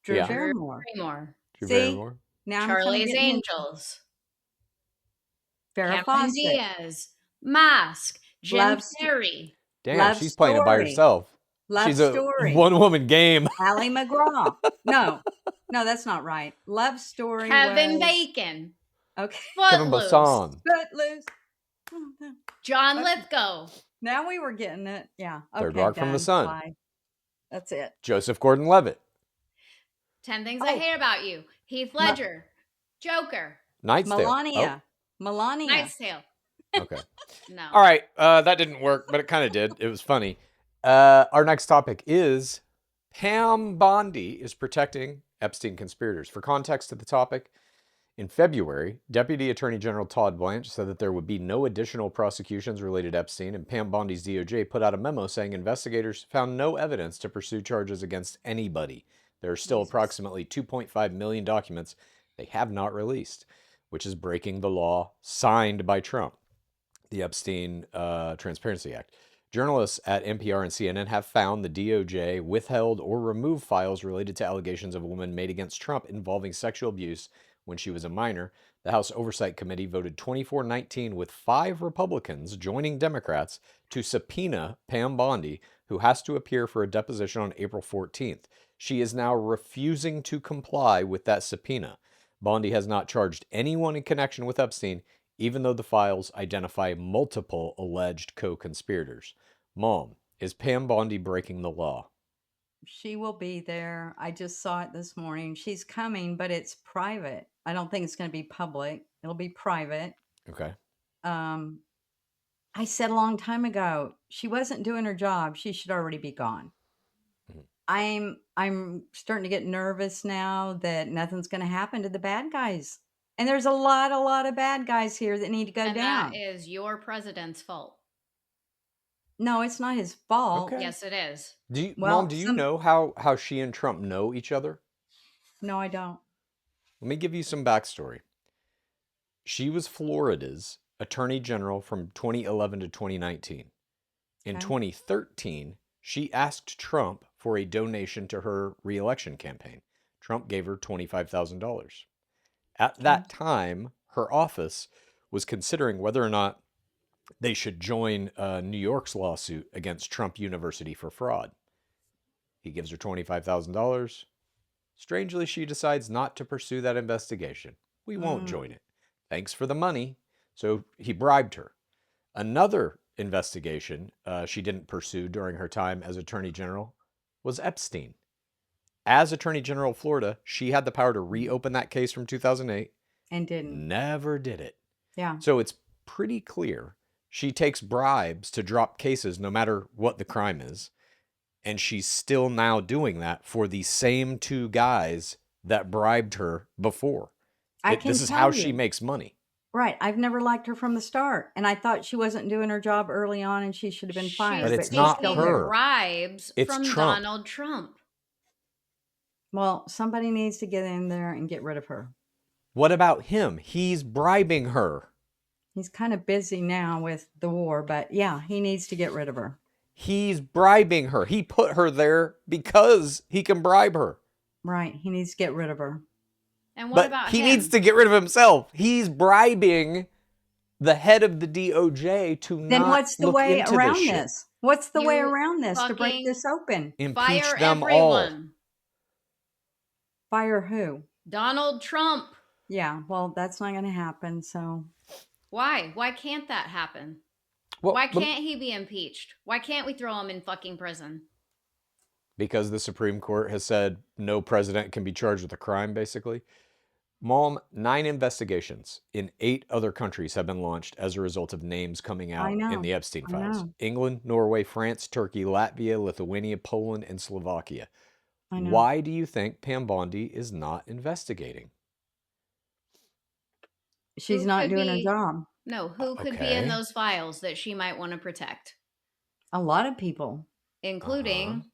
Speaker 2: Drew
Speaker 1: Yeah.
Speaker 3: Drew
Speaker 2: Barrymore.
Speaker 3: Barrymore,
Speaker 1: Drew
Speaker 2: See,
Speaker 1: Barrymore.
Speaker 2: now I'm kind of
Speaker 3: Charlie's
Speaker 2: getting into
Speaker 3: Angels,
Speaker 2: Farrah
Speaker 3: Cameron
Speaker 2: Fawcett.
Speaker 3: Diaz, Mask, Jim
Speaker 2: Love,
Speaker 3: Carrey.
Speaker 1: Damn,
Speaker 2: love
Speaker 1: she's playing it by
Speaker 2: story.
Speaker 1: herself.
Speaker 2: Love
Speaker 1: She's a
Speaker 2: story.
Speaker 1: one-woman game.
Speaker 2: Ally McGraw. No, that's not right. Love story
Speaker 3: Kevin
Speaker 2: was
Speaker 3: Bacon,
Speaker 2: okay.
Speaker 1: Kevin
Speaker 3: Footloose,
Speaker 1: Bassan.
Speaker 2: Footloose.
Speaker 3: John
Speaker 2: Okay.
Speaker 3: Lithgow,
Speaker 2: Now we were getting it. Yeah.
Speaker 1: Third
Speaker 2: Okay.
Speaker 1: Rock from the
Speaker 2: Done.
Speaker 1: Sun.
Speaker 2: Bye. That's it.
Speaker 1: Joseph Gordon-Levitt.
Speaker 3: 10 Things I
Speaker 2: Oh,
Speaker 3: Hate About You, Heath
Speaker 2: Ma-
Speaker 3: Ledger, Joker,
Speaker 1: Knight's Tale.
Speaker 2: Melania. Melania.
Speaker 3: Knight's Tale.
Speaker 1: Oh, okay.
Speaker 3: No.
Speaker 1: All right. That didn't work, but it kind of did. It was funny. Our next topic is Pam Bondi is protecting Epstein conspirators. For context to the topic, in February, Deputy Attorney General Todd Blanche said that there would be no additional prosecutions related to Epstein, and Pam Bondi's DOJ put out a memo saying investigators found no evidence to pursue charges against anybody. There are still
Speaker 2: Jesus.
Speaker 1: approximately 2.5 million documents they have not released, which is breaking the law signed by Trump, the Epstein Transparency Act. Journalists at NPR and CNN have found the DOJ withheld or removed files related to allegations of a woman made against Trump involving sexual abuse when she was a minor. The House Oversight Committee voted 24-19 with 5 Republicans joining Democrats to subpoena Pam Bondi, who has to appear for a deposition on April 14th. She is now refusing to comply with that subpoena. Bondi has not charged anyone in connection with Epstein, even though the files identify multiple alleged co-conspirators. Mom, is Pam Bondi breaking the law?
Speaker 2: She will be there. I just saw it this morning. She's coming, but it's private. I don't think it's going to be public. It'll be private.
Speaker 1: Okay.
Speaker 2: I said a long time ago, she wasn't doing her job. She should already be gone. I'm starting to get nervous now that nothing's going to happen to the bad guys. And there's a lot of bad guys here that need to go
Speaker 3: And
Speaker 2: down.
Speaker 3: that is your president's fault.
Speaker 2: No, it's not his fault.
Speaker 1: Okay.
Speaker 3: Yes, it is.
Speaker 2: Well,
Speaker 1: Mom, do you know how she and Trump know each other?
Speaker 2: No, I don't.
Speaker 1: Let me give you some backstory. She was Florida's Attorney General from 2011 to 2019. In
Speaker 2: Okay.
Speaker 1: 2013, she asked Trump for a donation to her re-election campaign. Trump gave her $25,000. At that time, her office was considering whether or not they should join New York's lawsuit against Trump University for fraud. He gives her $25,000. Strangely, she decides not to pursue that investigation. We won't join it. Thanks for the money. So he bribed her. Another investigation she didn't pursue during her time as Attorney General was Epstein. As Attorney General of Florida, she had the power to reopen that case from 2008.
Speaker 2: And didn't.
Speaker 1: Never did it.
Speaker 2: Yeah.
Speaker 1: So it's pretty clear she takes bribes to drop cases no matter what the crime is. And she's still now doing that for the same 2 guys that bribed her before. This is how she makes money.
Speaker 2: Right. I've never liked her from the start. And I thought she wasn't doing her job early on and she should have been fired.
Speaker 1: But it's
Speaker 2: she's
Speaker 1: not
Speaker 2: still
Speaker 1: her.
Speaker 2: there.
Speaker 3: Bribes
Speaker 1: It's
Speaker 3: from
Speaker 1: Trump.
Speaker 3: Donald Trump.
Speaker 2: Well, somebody needs to get in there and get rid of her.
Speaker 1: What about him? He's bribing her.
Speaker 2: He's kind of busy now with the war, but yeah, he needs to get rid of her.
Speaker 1: He's bribing her. He put her there because he can bribe her.
Speaker 2: Right. He needs to get rid of her.
Speaker 3: And what
Speaker 1: But
Speaker 3: about
Speaker 1: he
Speaker 3: him?
Speaker 1: needs to get rid of himself. He's bribing the head of the DOJ to
Speaker 2: Then
Speaker 1: not
Speaker 2: what's the
Speaker 1: look
Speaker 2: way
Speaker 1: into
Speaker 2: around
Speaker 1: shit.
Speaker 2: this? What's the way
Speaker 3: You
Speaker 2: around this to break
Speaker 3: fucking
Speaker 2: this open?
Speaker 1: Impeach
Speaker 3: Fire
Speaker 1: them all.
Speaker 3: everyone.
Speaker 2: Fire who?
Speaker 3: Donald Trump.
Speaker 2: Yeah, well, that's not going to happen. So
Speaker 3: Why? Why can't that happen?
Speaker 1: Well,
Speaker 3: Why can't he be impeached? Why can't we throw him in fucking prison?
Speaker 1: because the Supreme Court has said no president can be charged with a crime, basically. Mom, 9 investigations in 8 other countries have been launched as a result of names coming out in the Epstein
Speaker 2: I
Speaker 1: files.
Speaker 2: know.
Speaker 1: England, Norway, France, Turkey, Latvia, Lithuania, Poland, and Slovakia.
Speaker 2: I know.
Speaker 1: Why do you think Pam Bondi is not investigating?
Speaker 2: She's
Speaker 3: Who
Speaker 2: not
Speaker 3: could
Speaker 2: doing her
Speaker 3: be-
Speaker 2: job.
Speaker 3: No, who could be
Speaker 1: Okay.
Speaker 3: in those files that she might want to protect?
Speaker 2: A lot of people.
Speaker 3: Including,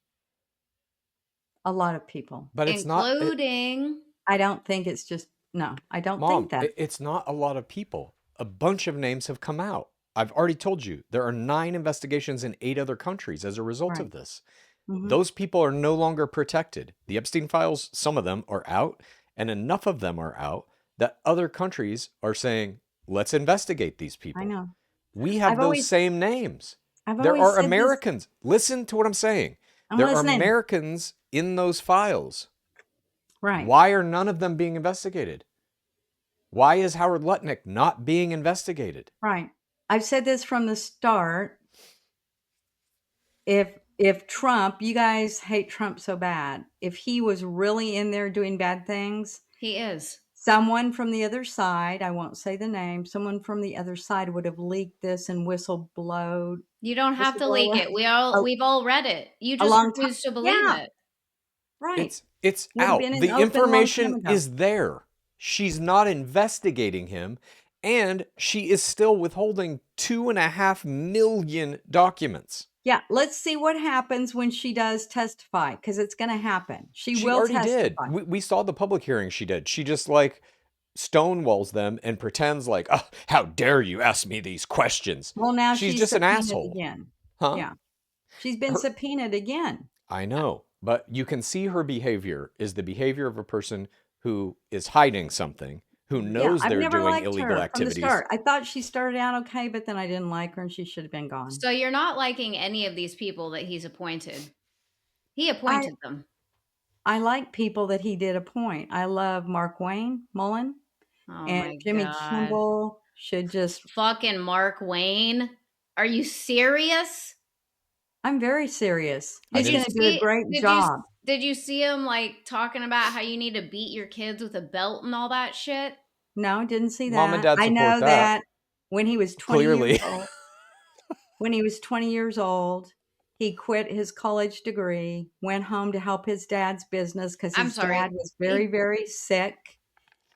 Speaker 2: A lot of people.
Speaker 1: But it's not...
Speaker 3: including,
Speaker 2: I don't think it's just, no, I don't
Speaker 1: Mom,
Speaker 2: think that.
Speaker 1: it's not a lot of people. A bunch of names have come out. I've already told you there are 9 investigations in 8 other countries as a result of
Speaker 2: Right.
Speaker 1: this.
Speaker 2: Mhm.
Speaker 1: Those people are no longer protected. The Epstein files, some of them are out, and enough of them are out that other countries are saying, let's investigate these
Speaker 2: I
Speaker 1: people.
Speaker 2: know.
Speaker 1: We
Speaker 2: I've
Speaker 1: have those
Speaker 2: always
Speaker 1: same names.
Speaker 2: I've
Speaker 1: There
Speaker 2: always
Speaker 1: are
Speaker 2: said this.
Speaker 1: Americans. Listen to what I'm saying.
Speaker 2: I'm
Speaker 1: There are
Speaker 2: listening.
Speaker 1: Americans in those files.
Speaker 2: Right.
Speaker 1: Why are none of them being investigated? Why is Howard Lutnick not being investigated?
Speaker 2: Right. I've said this from the start. If Trump, you guys hate Trump so bad, if he was really in there doing bad things,
Speaker 3: He is.
Speaker 2: someone from the other side, I won't say the name, someone from the other side would have leaked this and whistleblower
Speaker 3: You don't have to leak it.
Speaker 2: a,
Speaker 3: We've all read it. You
Speaker 2: a
Speaker 3: just
Speaker 2: long time.
Speaker 3: refuse to believe
Speaker 2: Yeah,
Speaker 3: it.
Speaker 2: right.
Speaker 1: It's
Speaker 2: Would have
Speaker 1: out.
Speaker 2: been in
Speaker 1: The
Speaker 2: the open a long time
Speaker 1: information
Speaker 2: ago.
Speaker 1: is there. She's not investigating him, and she is still withholding 2.5 million documents.
Speaker 2: Yeah, let's see what happens when she does testify, because it's going to happen. She
Speaker 1: She
Speaker 2: will
Speaker 1: already did.
Speaker 2: testify.
Speaker 1: We saw the public hearing she did. She just like stonewalls them and pretends like, oh, how dare you ask me these questions?
Speaker 2: Well, now
Speaker 1: She's
Speaker 2: she's
Speaker 1: just an
Speaker 2: subpoenaed
Speaker 1: asshole.
Speaker 2: again.
Speaker 1: Huh?
Speaker 2: Yeah, she's been
Speaker 1: Her,
Speaker 2: subpoenaed again.
Speaker 1: I know, but you can see her behavior is the behavior of a person who is hiding something, who
Speaker 2: Yeah,
Speaker 1: knows
Speaker 2: I've
Speaker 1: they're
Speaker 2: never
Speaker 1: doing
Speaker 2: liked
Speaker 1: illegal
Speaker 2: her from the
Speaker 1: activities.
Speaker 2: start. I thought she started out okay, but then I didn't like her and she should have been gone.
Speaker 3: So you're not liking any of these people that he's appointed. He
Speaker 2: I
Speaker 3: appointed them.
Speaker 2: I like people that he did appoint. I love Mark Wayne Mullen
Speaker 3: Oh
Speaker 2: and
Speaker 3: my
Speaker 2: Jimmy
Speaker 3: God.
Speaker 2: Kimball should just.
Speaker 3: Fucking Mark Wayne. Are you serious?
Speaker 2: I'm very serious.
Speaker 1: I
Speaker 2: He's
Speaker 3: Did you
Speaker 2: going
Speaker 1: didn't.
Speaker 2: to do a
Speaker 3: see
Speaker 2: great job.
Speaker 3: did you see him like talking about how you need to beat your kids with a belt and all that shit?
Speaker 2: No, didn't see
Speaker 1: Mom and
Speaker 2: that.
Speaker 1: dad
Speaker 2: I
Speaker 1: support
Speaker 2: know
Speaker 1: that.
Speaker 2: that when he was 20 years
Speaker 1: Clearly.
Speaker 2: old, when he was 20 years old, he quit his college degree, went home to help his dad's business because
Speaker 3: I'm
Speaker 2: his dad
Speaker 3: sorry.
Speaker 2: was very, very sick.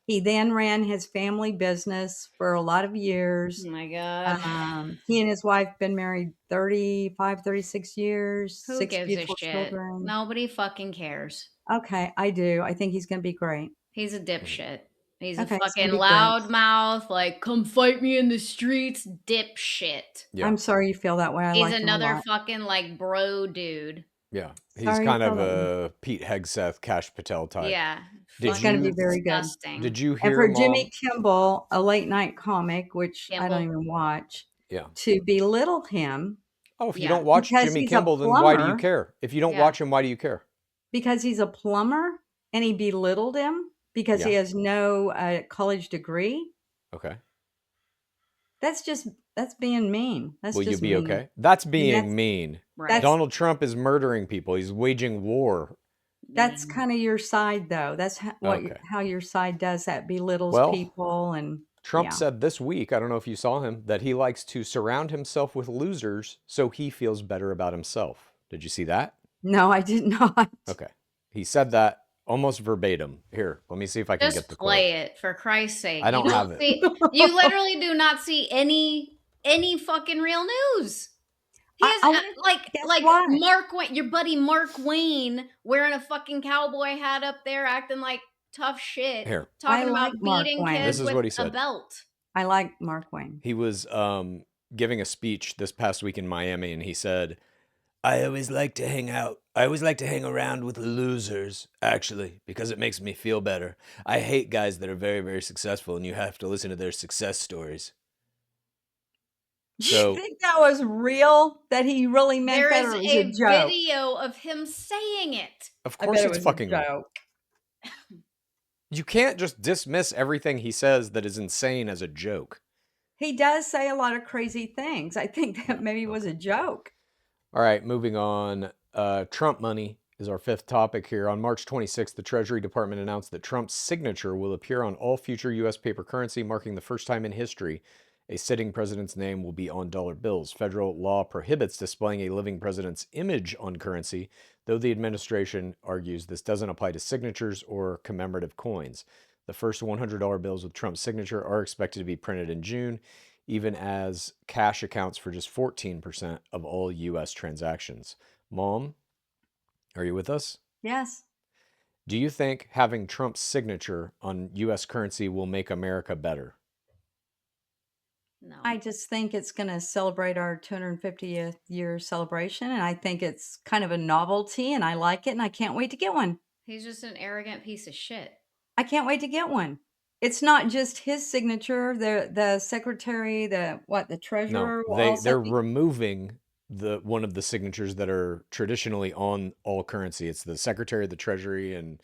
Speaker 2: He then ran his family business for a lot of years.
Speaker 3: Oh my God.
Speaker 2: He and his wife been married 35, 36 years,
Speaker 3: Who
Speaker 2: 6
Speaker 3: gives a
Speaker 2: beautiful
Speaker 3: shit?
Speaker 2: children.
Speaker 3: Nobody fucking cares.
Speaker 2: Okay, I do. I think he's going to be great.
Speaker 3: He's a dipshit. He's a
Speaker 2: Okay, he's going
Speaker 3: fucking
Speaker 2: to be great.
Speaker 3: loudmouth, like, come fight me in the streets, dipshit.
Speaker 1: Yeah.
Speaker 2: I'm sorry you feel that way. I
Speaker 3: He's
Speaker 2: like him a
Speaker 3: another
Speaker 2: lot.
Speaker 3: fucking, like, bro dude.
Speaker 1: Yeah. He's
Speaker 2: Sorry you
Speaker 1: kind
Speaker 2: feel
Speaker 1: of
Speaker 2: that way.
Speaker 1: a Pete Hegseth, Cash Patel type.
Speaker 3: Yeah.
Speaker 1: Did
Speaker 2: He's going to be
Speaker 1: you
Speaker 3: Fucking
Speaker 2: very good.
Speaker 3: disgusting.
Speaker 1: did you
Speaker 2: And
Speaker 1: hear,
Speaker 2: for
Speaker 1: Mom?
Speaker 2: Jimmy Kimball, a late night comic, which I don't
Speaker 3: Kimball.
Speaker 2: even watch,
Speaker 1: Yeah.
Speaker 2: to belittle him
Speaker 1: Oh, if you
Speaker 3: Yeah.
Speaker 1: don't watch
Speaker 2: because
Speaker 1: Jimmy
Speaker 2: he's a
Speaker 1: Kimball, then why do you
Speaker 2: plumber,
Speaker 1: care? If you don't
Speaker 3: Yeah.
Speaker 1: watch him, why do you care?
Speaker 2: because he's a plumber and he belittled him because he
Speaker 1: Yeah.
Speaker 2: has no college degree.
Speaker 1: Okay.
Speaker 2: That's being mean. That's
Speaker 1: Will you
Speaker 2: just
Speaker 1: be
Speaker 2: mean.
Speaker 1: okay? That's
Speaker 2: I mean,
Speaker 1: being mean.
Speaker 3: Right.
Speaker 1: Donald Trump is murdering people. He's waging war.
Speaker 2: that's kind of your side, though. That's
Speaker 1: Okay.
Speaker 2: how your side does that, belittles
Speaker 1: Well,
Speaker 2: people, and
Speaker 1: Trump
Speaker 2: yeah.
Speaker 1: said this week, I don't know if you saw him, that he likes to surround himself with losers so he feels better about himself. Did you see that?
Speaker 2: No, I did not.
Speaker 1: Okay. He said that almost verbatim. Here, let me see if I can get
Speaker 3: Just
Speaker 1: the
Speaker 3: play
Speaker 1: quote.
Speaker 3: it, for Christ's sake.
Speaker 1: I don't have it.
Speaker 3: You literally do not see any fucking real news. He is
Speaker 2: Guess
Speaker 3: like
Speaker 2: what?
Speaker 3: Mark Wayne, your buddy Mark Wayne, wearing a fucking cowboy hat up there, acting like tough shit,
Speaker 1: Here.
Speaker 3: talking
Speaker 2: I
Speaker 3: about
Speaker 2: like Mark
Speaker 3: beating
Speaker 2: Wayne.
Speaker 3: kids
Speaker 1: This is
Speaker 3: with
Speaker 1: what he
Speaker 3: a
Speaker 1: said.
Speaker 3: belt.
Speaker 2: I like Mark Wayne.
Speaker 1: He was giving a speech this past week in Miami, and he said, I always like to hang out. I always like to hang around with losers, actually, because it makes me feel better. I hate guys that are very, very successful, and you have to listen to their success stories. So,
Speaker 2: you think that was real? That he really meant
Speaker 3: There
Speaker 2: that,
Speaker 3: is
Speaker 2: or it was
Speaker 3: a
Speaker 2: a joke?
Speaker 3: video of him saying it.
Speaker 1: of
Speaker 2: I
Speaker 1: course,
Speaker 2: bet it
Speaker 1: it's
Speaker 2: was
Speaker 1: fucking
Speaker 2: a
Speaker 1: real.
Speaker 2: joke.
Speaker 1: You can't just dismiss everything he says that is insane as a joke.
Speaker 2: He does say a lot of crazy things. I think that maybe was a joke.
Speaker 1: All right, moving on. Trump money is our fifth topic here. On March 26th, the Treasury Department announced that Trump's signature will appear on all future U.S. paper currency, marking the first time in history a sitting president's name will be on dollar bills. Federal law prohibits displaying a living president's image on currency, though the administration argues this doesn't apply to signatures or commemorative coins. The first $100 bills with Trump's signature are expected to be printed in June, even as cash accounts for just 14% of all U.S. transactions. Mom, are you with us?
Speaker 2: Yes.
Speaker 1: Do you think having Trump's signature on U.S. currency will make America better?
Speaker 3: No.
Speaker 2: I just think it's going to celebrate our 250th year celebration. And I think it's kind of a novelty and I like it. And I can't wait to get one.
Speaker 3: He's just an arrogant piece of shit.
Speaker 2: I can't wait to get one. It's not just his signature. The secretary, the
Speaker 1: No,
Speaker 2: treasurer will also
Speaker 1: they're
Speaker 2: be.
Speaker 1: removing one of the signatures that are traditionally on all currency. It's the Secretary of the Treasury, and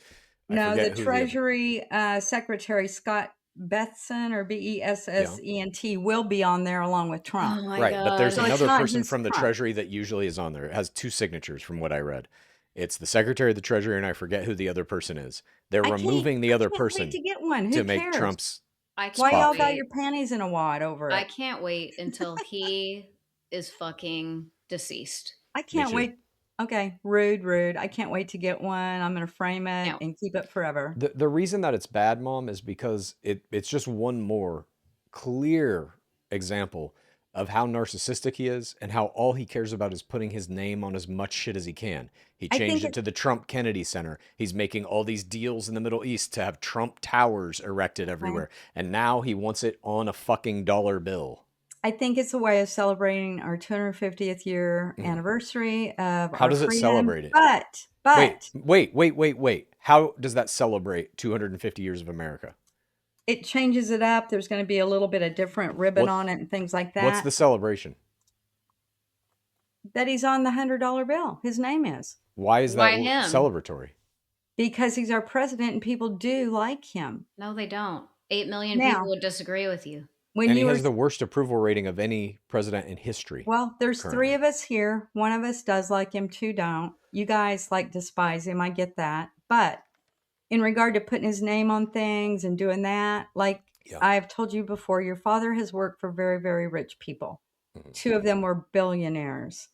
Speaker 1: I
Speaker 2: No, the
Speaker 1: forget who the other.
Speaker 2: Treasury Secretary Scott Bessent or
Speaker 1: Yeah.
Speaker 2: Bessent will be on there along with Trump.
Speaker 3: Oh my
Speaker 1: Right, but there's
Speaker 2: So
Speaker 3: God.
Speaker 2: it's
Speaker 1: another
Speaker 2: not
Speaker 1: person
Speaker 2: just
Speaker 1: from the
Speaker 2: Trump.
Speaker 1: Treasury that usually is on there. It has two signatures from what I read. It's the Secretary of the Treasury, and I forget who the other person is. They're removing the
Speaker 2: I
Speaker 1: other
Speaker 2: can't wait
Speaker 1: person
Speaker 2: to get one.
Speaker 1: to
Speaker 2: Who
Speaker 1: make
Speaker 2: cares?
Speaker 1: Trump's
Speaker 3: I
Speaker 2: Why
Speaker 3: can't
Speaker 2: y'all
Speaker 1: spot.
Speaker 2: got
Speaker 3: wait.
Speaker 2: your panties in a wad over
Speaker 3: I
Speaker 2: it?
Speaker 3: can't wait until he is fucking deceased.
Speaker 2: I
Speaker 1: Me
Speaker 2: can't
Speaker 1: too.
Speaker 2: wait. Okay, rude. I can't wait to get one. I'm going to frame it
Speaker 3: No.
Speaker 2: and keep it forever.
Speaker 1: The reason that it's bad, Mom, is because it's just one more clear example of how narcissistic he is and how all he cares about is putting his name on as much shit as he can. He
Speaker 2: I think
Speaker 1: changed it to the Trump Kennedy Center. He's making all these deals in the Middle East to have Trump towers erected everywhere. And now he wants it on a fucking dollar bill.
Speaker 2: I think it's a way of celebrating our 250th year anniversary of
Speaker 1: How
Speaker 2: our
Speaker 1: does it
Speaker 2: freedom.
Speaker 1: celebrate it?
Speaker 2: But
Speaker 1: Wait. How does that celebrate 250 years of America?
Speaker 2: it changes it up. There's going to be a little bit of different ribbon
Speaker 1: What
Speaker 2: on it and things like
Speaker 1: what's
Speaker 2: that.
Speaker 1: the celebration?
Speaker 2: That he's on the $100 bill. His name is.
Speaker 1: Why is
Speaker 3: Why
Speaker 1: that
Speaker 3: him?
Speaker 1: celebratory?
Speaker 2: Because he's our president and people do like him.
Speaker 3: No, they don't. 8 million
Speaker 2: Now,
Speaker 3: people would disagree with you.
Speaker 2: when
Speaker 1: And
Speaker 2: you
Speaker 1: he
Speaker 2: were
Speaker 1: has the worst approval rating of any president in history.
Speaker 2: Well, there's three
Speaker 1: currently.
Speaker 2: of us here. One of us does like him, two don't. You guys like despise him. I get that. But in regard to putting his name on things and doing that, like
Speaker 1: Yeah.
Speaker 2: I've told you before, your father has worked for very, very rich people. Two of them were billionaires.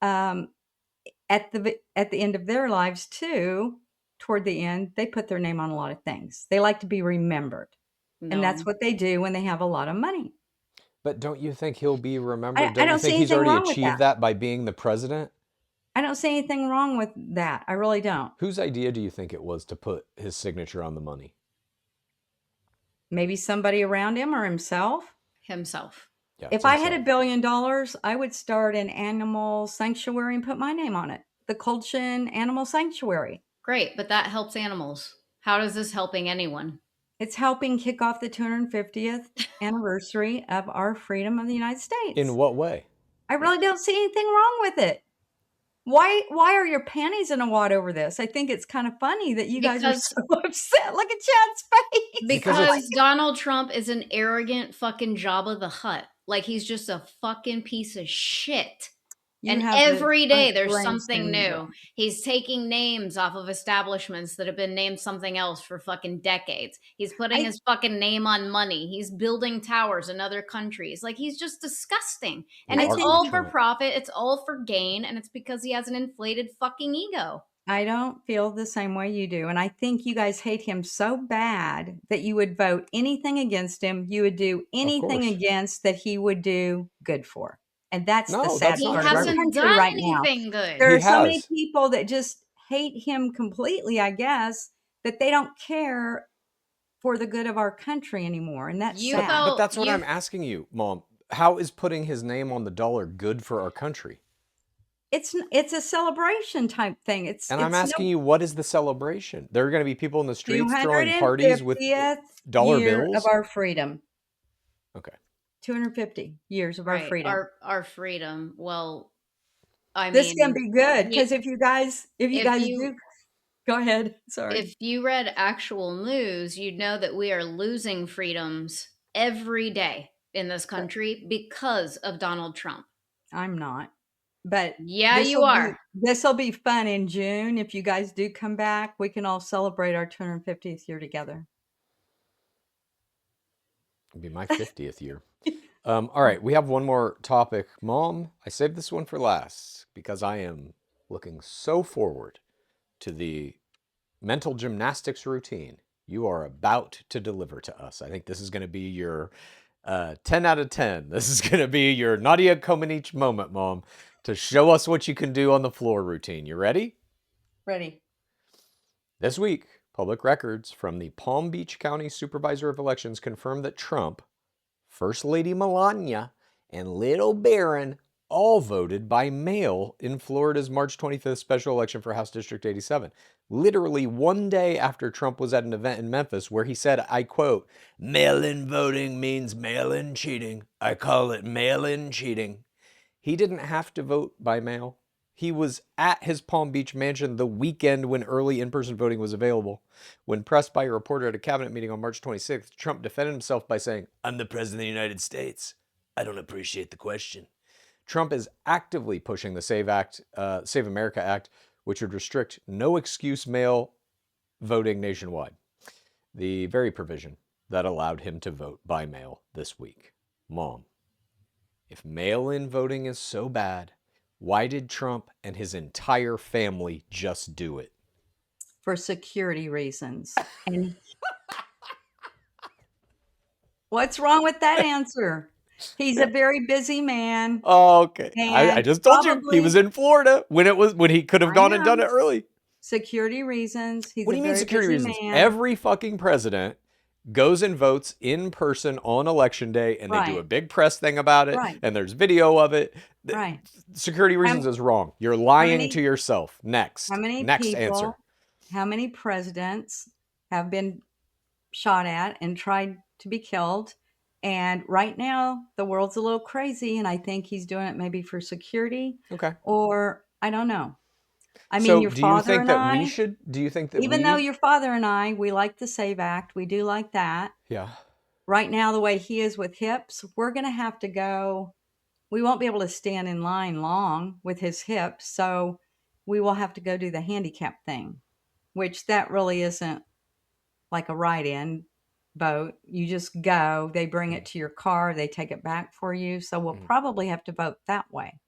Speaker 2: At the end of their lives, too, toward the end, they put their name on a lot of things. They like to be remembered. And that's
Speaker 3: No.
Speaker 2: what they do when they have a lot of money.
Speaker 1: But don't you think he'll be remembered?
Speaker 2: I
Speaker 1: Don't you
Speaker 2: don't see
Speaker 1: think he's
Speaker 2: anything
Speaker 1: already
Speaker 2: wrong with
Speaker 1: achieved
Speaker 2: that.
Speaker 1: that by being the president?
Speaker 2: I don't see anything wrong with that. I really don't.
Speaker 1: Whose idea do you think it was to put his signature on the money?
Speaker 2: Maybe somebody around him or himself.
Speaker 3: Himself.
Speaker 1: Yeah,
Speaker 2: If
Speaker 1: it's
Speaker 2: I had $1
Speaker 1: himself.
Speaker 2: billion, I would start an animal sanctuary and put my name on it. The Colchin Animal Sanctuary.
Speaker 3: Great, but that helps animals. How is this helping anyone?
Speaker 2: It's helping kick off the 250th anniversary of our freedom of the United States.
Speaker 1: In what way?
Speaker 2: I really don't see anything wrong with it. Why are your panties in a wad over this? I think it's kind of funny that you guys are
Speaker 3: Because-
Speaker 2: so upset. Look at Chad's face.
Speaker 3: Because Donald Trump is an arrogant fucking Jabba the Hutt. Like he's just a fucking piece of shit.
Speaker 2: You
Speaker 3: And
Speaker 2: have the
Speaker 3: every day
Speaker 2: Frank
Speaker 3: there's
Speaker 2: Brain
Speaker 3: something new.
Speaker 2: syndrome.
Speaker 3: He's taking names off of establishments that have been named something else for fucking decades. He's putting his fucking name on money. He's building towers in other countries. Like he's just disgusting. And
Speaker 1: We
Speaker 3: it's
Speaker 1: are
Speaker 3: all
Speaker 1: for
Speaker 3: for
Speaker 1: Trump.
Speaker 3: profit. It's all for gain. And it's because he has an inflated fucking ego.
Speaker 2: I don't feel the same way you do. And I think you guys hate him so bad that you would vote anything against him. You would do anything
Speaker 1: course.
Speaker 2: against that he would do good for. And that's the
Speaker 1: No,
Speaker 2: sad
Speaker 1: that's
Speaker 3: He
Speaker 1: not
Speaker 2: part of our
Speaker 1: true.
Speaker 3: hasn't
Speaker 2: country
Speaker 3: done
Speaker 2: right now.
Speaker 3: anything good.
Speaker 2: There
Speaker 1: He
Speaker 2: are so many
Speaker 1: has.
Speaker 2: people that just hate him completely, I guess, that they don't care for the good of our country anymore. And that's
Speaker 3: You
Speaker 2: sad.
Speaker 3: felt-
Speaker 1: But that's what
Speaker 3: you-
Speaker 1: I'm asking you, Mom. How is putting his name on the dollar good for our country?
Speaker 2: It's a celebration type thing.
Speaker 1: And I'm asking you, what is the celebration? There are going to be people in the streets throwing parties with
Speaker 2: 250th
Speaker 1: dollar
Speaker 2: year
Speaker 1: bills?
Speaker 2: of our freedom.
Speaker 1: Okay.
Speaker 2: 250 years of our
Speaker 3: Right,
Speaker 2: freedom.
Speaker 3: our freedom. Well, I
Speaker 2: This
Speaker 3: mean,
Speaker 2: can be good
Speaker 3: you-
Speaker 2: because if you guys
Speaker 3: if you-
Speaker 2: do, go ahead. Sorry.
Speaker 3: if you read actual news, you'd know that we are losing freedoms every day in this country because of Donald Trump.
Speaker 2: I'm not, but
Speaker 3: Yeah, you are.
Speaker 2: This will be fun in June. If you guys do come back, we can all celebrate our 250th year together.
Speaker 1: It'll be my 50th year. All right, we have one more topic. Mom, I saved this one for last because I am looking so forward to the mental gymnastics routine you are about to deliver to us. I think this is going to be your 10 out of 10. This is going to be your Nadia Comaneci moment, Mom, to show us what you can do on the floor routine. You ready?
Speaker 2: Ready?
Speaker 1: This week, public records from the Palm Beach County Supervisor of Elections confirmed that Trump First Lady Melania, and Little Barron all voted by mail in Florida's March 25th special election for House District 87. Literally one day after Trump was at an event in Memphis where he said, I quote, "Mail-in voting means mail-in cheating. I call it mail-in cheating." He didn't have to vote by mail. He was at his Palm Beach mansion the weekend when early in-person voting was available. When pressed by a reporter at a cabinet meeting on March 26th, Trump defended himself by saying, "I'm the president of the United States. I don't appreciate the question." Trump is actively pushing the Save America Act, which would restrict no excuse mail voting nationwide. The very provision that allowed him to vote by mail this week. Mom, if mail-in voting is so bad, why did Trump and his entire family just do it?
Speaker 2: For security reasons. And what's wrong with that answer? He's a very busy man.
Speaker 1: Oh, okay. I
Speaker 2: And
Speaker 1: just told you he
Speaker 2: probably,
Speaker 1: was in Florida when he could have
Speaker 2: I
Speaker 1: gone and done it
Speaker 2: know,
Speaker 1: early.
Speaker 2: security reasons. He's
Speaker 1: What do
Speaker 2: a
Speaker 1: you mean
Speaker 2: very
Speaker 1: security
Speaker 2: busy
Speaker 1: reasons?
Speaker 2: man.
Speaker 1: Every fucking president goes and votes in person on election day, and they do a
Speaker 2: Right,
Speaker 1: big press thing about it,
Speaker 2: right,
Speaker 1: and there's video of it.
Speaker 2: right.
Speaker 1: Security
Speaker 2: How,
Speaker 1: reasons is wrong. You're
Speaker 2: how
Speaker 1: lying to
Speaker 2: many
Speaker 1: yourself.
Speaker 2: how
Speaker 1: Next.
Speaker 2: many
Speaker 1: Next answer.
Speaker 2: people, how many presidents have been shot at and tried to be killed? And right now, the world's a little crazy, and I think he's doing it maybe for security,
Speaker 1: Okay.
Speaker 2: or I don't know. I mean,
Speaker 1: So
Speaker 2: your
Speaker 1: do you
Speaker 2: father
Speaker 1: think
Speaker 2: and
Speaker 1: that we
Speaker 2: I,
Speaker 1: should, do you think that
Speaker 2: even though
Speaker 1: we,
Speaker 2: your father and I, we like the SAVE Act, we do like that.
Speaker 1: yeah.
Speaker 2: Right now, the way he is with hips, we're going to have to go, we won't be able to stand in line long with his hips. So we will have to go do the handicap thing, which that really isn't like a ride-in vote. You just go, they bring it to your car, they take it back for you. So we'll
Speaker 1: Mhm.
Speaker 2: probably have to vote that way.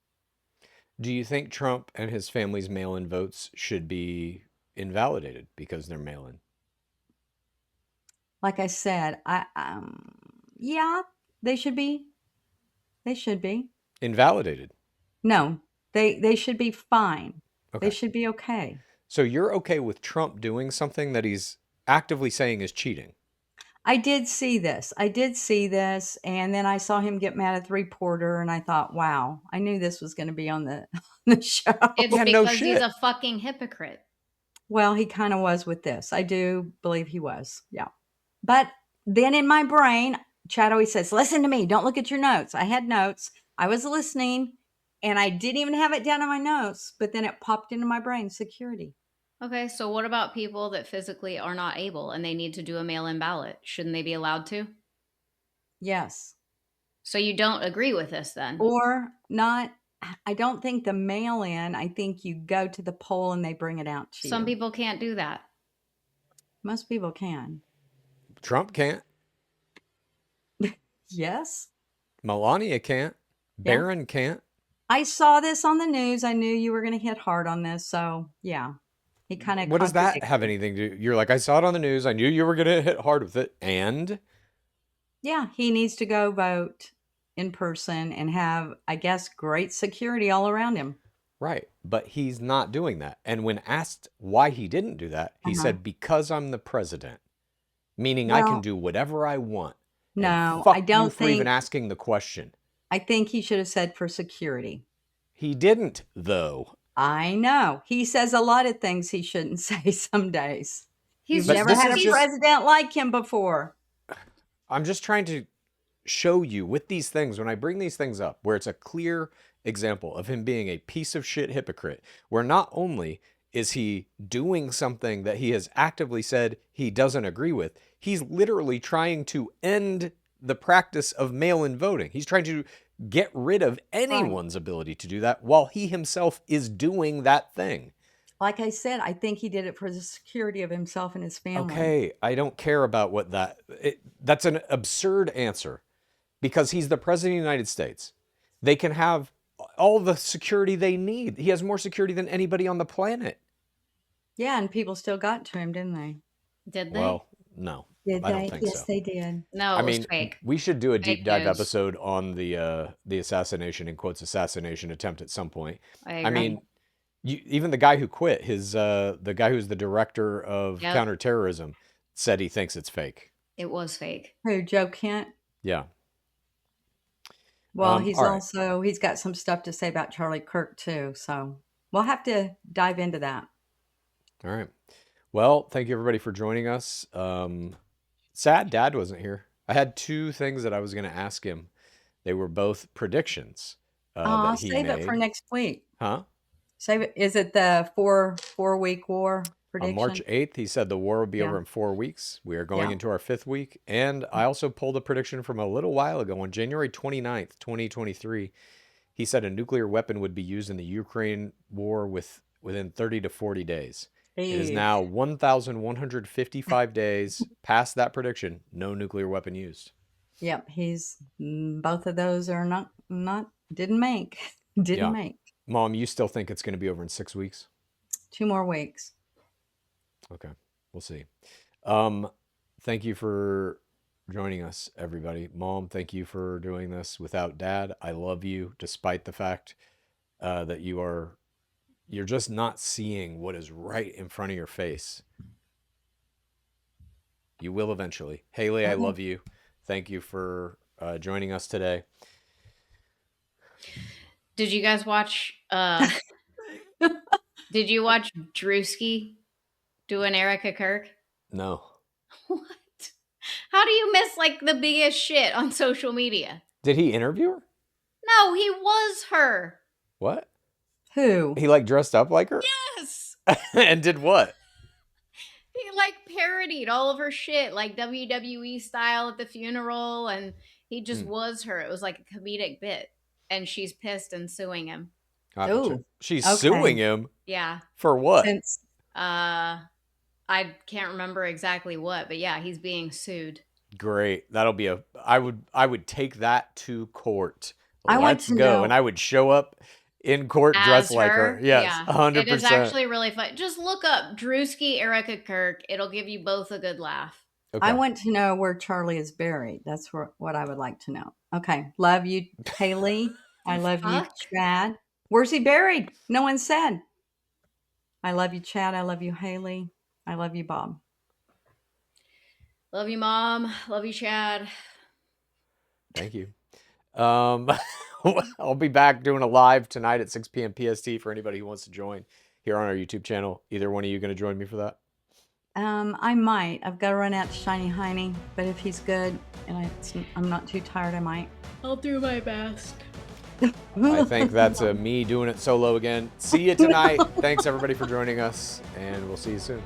Speaker 1: Do you think Trump and his family's mail-in votes should be invalidated because they're mail-in?
Speaker 2: Like I said, yeah, they should be. They should be.
Speaker 1: Invalidated.
Speaker 2: No, they should be fine. They
Speaker 1: Okay.
Speaker 2: should be okay.
Speaker 1: So you're okay with Trump doing something that he's actively saying is cheating?
Speaker 2: I did see this. I did see this, and then I saw him get mad at the reporter, and I thought, wow, I knew this was going to be on the on the show.
Speaker 3: It's
Speaker 1: Yeah, no
Speaker 3: because he's
Speaker 1: shit.
Speaker 3: a fucking hypocrite.
Speaker 2: Well, he kind of was with this. I do believe he was. Yeah. But then in my brain, Chad always says, listen to me. Don't look at your notes. I had notes. I was listening, and I didn't even have it down in my notes, but then it popped into my brain, security.
Speaker 3: Okay, so what about people that physically are not able and they need to do a mail-in ballot? Shouldn't they be allowed to?
Speaker 2: Yes.
Speaker 3: So you don't agree with this then?
Speaker 2: Or not. I don't think the mail in, I think you go to the poll and they bring it out to
Speaker 3: Some
Speaker 2: you.
Speaker 3: people can't do that.
Speaker 2: Most people can.
Speaker 1: Trump can't.
Speaker 2: Yes.
Speaker 1: Melania can't.
Speaker 2: Yeah.
Speaker 1: Barron can't.
Speaker 2: I saw this on the news. I knew you were going to hit hard on this. So, yeah. He kind of
Speaker 1: What does that have
Speaker 2: contradicted.
Speaker 1: anything to do? You're like, I saw it on the news. I knew you were going to hit hard with it. And
Speaker 2: Yeah, he needs to go vote in person and have, I guess, great security all around him.
Speaker 1: right. But he's not doing that. And when asked why he didn't do that, he
Speaker 2: Uh-huh.
Speaker 1: said, because I'm the president, meaning I can
Speaker 2: Well,
Speaker 1: do whatever I want. And
Speaker 2: no, I
Speaker 1: fuck you
Speaker 2: don't
Speaker 1: for even
Speaker 2: think,
Speaker 1: asking the question.
Speaker 2: I think he should have said for security.
Speaker 1: He didn't, though.
Speaker 2: I know. He says a lot of things he shouldn't say some days.
Speaker 3: He's
Speaker 2: You've
Speaker 1: But
Speaker 3: just
Speaker 2: never
Speaker 1: this
Speaker 2: had
Speaker 1: is
Speaker 2: a
Speaker 1: just,
Speaker 2: president like him before.
Speaker 1: I'm just trying to show you with these things, when I bring these things up, where it's a clear example of him being a piece of shit hypocrite, where not only is he doing something that he has actively said he doesn't agree with, he's literally trying to end the practice of mail-in voting. He's trying to get rid of
Speaker 2: Right.
Speaker 1: anyone's ability to do that while he himself is doing that thing.
Speaker 2: Like I said, I think he did it for the security of himself and his family.
Speaker 1: Okay, I don't care about what that's an absurd answer because he's the president of the United States. They can have all the security they need. He has more security than anybody on the planet.
Speaker 2: Yeah, and people still got to him, didn't they?
Speaker 3: Did they?
Speaker 1: Well, no,
Speaker 2: Did
Speaker 1: I don't
Speaker 2: they?
Speaker 1: think
Speaker 2: Yes,
Speaker 1: so.
Speaker 2: they did.
Speaker 3: No,
Speaker 1: I
Speaker 3: it was
Speaker 1: mean,
Speaker 3: fake.
Speaker 1: we should do a deep
Speaker 3: Fake
Speaker 1: dive
Speaker 3: news.
Speaker 1: episode on the assassination, in quotes, assassination attempt at some point.
Speaker 3: I
Speaker 1: I
Speaker 3: agree.
Speaker 1: mean, even the guy who quit, the guy who's the director of
Speaker 3: Yep,
Speaker 1: counterterrorism, said he thinks it's fake.
Speaker 3: it was fake.
Speaker 2: Who, Joe Kent?
Speaker 1: Yeah.
Speaker 2: Well,
Speaker 1: All right.
Speaker 2: he's got some stuff to say about Charlie Kirk too. So we'll have to dive into that.
Speaker 1: All right. Well, thank you everybody for joining us. Sad Dad wasn't here. I had two things that I was going to ask him. They were both predictions that he
Speaker 2: Save it for
Speaker 1: made.
Speaker 2: next week.
Speaker 1: Huh?
Speaker 2: Save it. Is it the four-week war
Speaker 1: On March
Speaker 2: prediction?
Speaker 1: 8th, he said the war would be
Speaker 2: Yeah.
Speaker 1: over in 4 weeks. We are going
Speaker 2: Yeah.
Speaker 1: into our 5th week. And I also pulled a prediction from a little while ago on January 29th, 2023. He said a nuclear weapon would be used in the Ukraine war within 30 to 40 days. It is
Speaker 2: Ew.
Speaker 1: now 1,155 days past that prediction. No nuclear weapon used.
Speaker 2: Yep. Both of those are didn't make. Didn't
Speaker 1: Yeah.
Speaker 2: make.
Speaker 1: Mom, you still think it's going to be over in 6 weeks?
Speaker 2: 2 more weeks.
Speaker 1: Okay, we'll see. Thank you for joining us, everybody. Mom, thank you for doing this without Dad. I love you, despite the fact that you're just not seeing what is right in front of your face. You will eventually. Haley, I love you. Thank you for joining us today.
Speaker 3: Did you guys watch? Did you watch Drewski doing Erica Kirk?
Speaker 1: No.
Speaker 3: What? How do you miss like the biggest shit on social media?
Speaker 1: Did he interview her?
Speaker 3: No, he was her.
Speaker 1: What?
Speaker 2: Who?
Speaker 1: He like dressed up like her?
Speaker 3: Yes.
Speaker 1: And did what?
Speaker 3: He like parodied all of her shit, like WWE style at the funeral, and he just was her. It was like a comedic bit, and she's pissed and suing him.
Speaker 2: Ooh,
Speaker 1: She's
Speaker 2: okay.
Speaker 1: suing him
Speaker 3: Yeah.
Speaker 1: for what?
Speaker 2: Since
Speaker 3: I can't remember exactly what, but yeah, he's being sued.
Speaker 1: Great. That'll be I would take that to court.
Speaker 2: I want
Speaker 1: Let's
Speaker 2: to
Speaker 1: go.
Speaker 2: know-
Speaker 1: And I would show up in court dressed
Speaker 3: As
Speaker 1: like her. Yes,
Speaker 3: yeah.
Speaker 1: 100%.
Speaker 3: It is actually really fun. Just look up Drewski Erica Kirk. It'll give you both a good laugh.
Speaker 1: Okay.
Speaker 2: I want to know where Charlie is buried. That's what I would like to know. Okay. Love you, Haley. I love you,
Speaker 3: Fuck.
Speaker 2: Chad. Where's he buried? No one said. I love you, Chad. I love you, Haley. I love you, Bob.
Speaker 3: Love you, Mom. Love you, Chad.
Speaker 1: Thank you. I'll be back doing a live tonight at 6 p.m. PST for anybody who wants to join here on our YouTube channel. Either one of you going to join me for that?
Speaker 2: I might. I've got to run out to Shiny Heine, but if he's good and I'm not too tired, I might.
Speaker 3: I'll do my best.
Speaker 1: I think that's me doing it solo again. See you tonight. Thanks everybody for joining us, and we'll see you soon.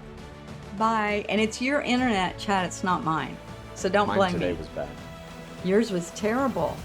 Speaker 2: Bye. And it's your internet, Chad. It's not mine. So don't
Speaker 1: Mine
Speaker 2: blame
Speaker 1: today
Speaker 2: me.
Speaker 1: was bad.
Speaker 2: Yours was terrible.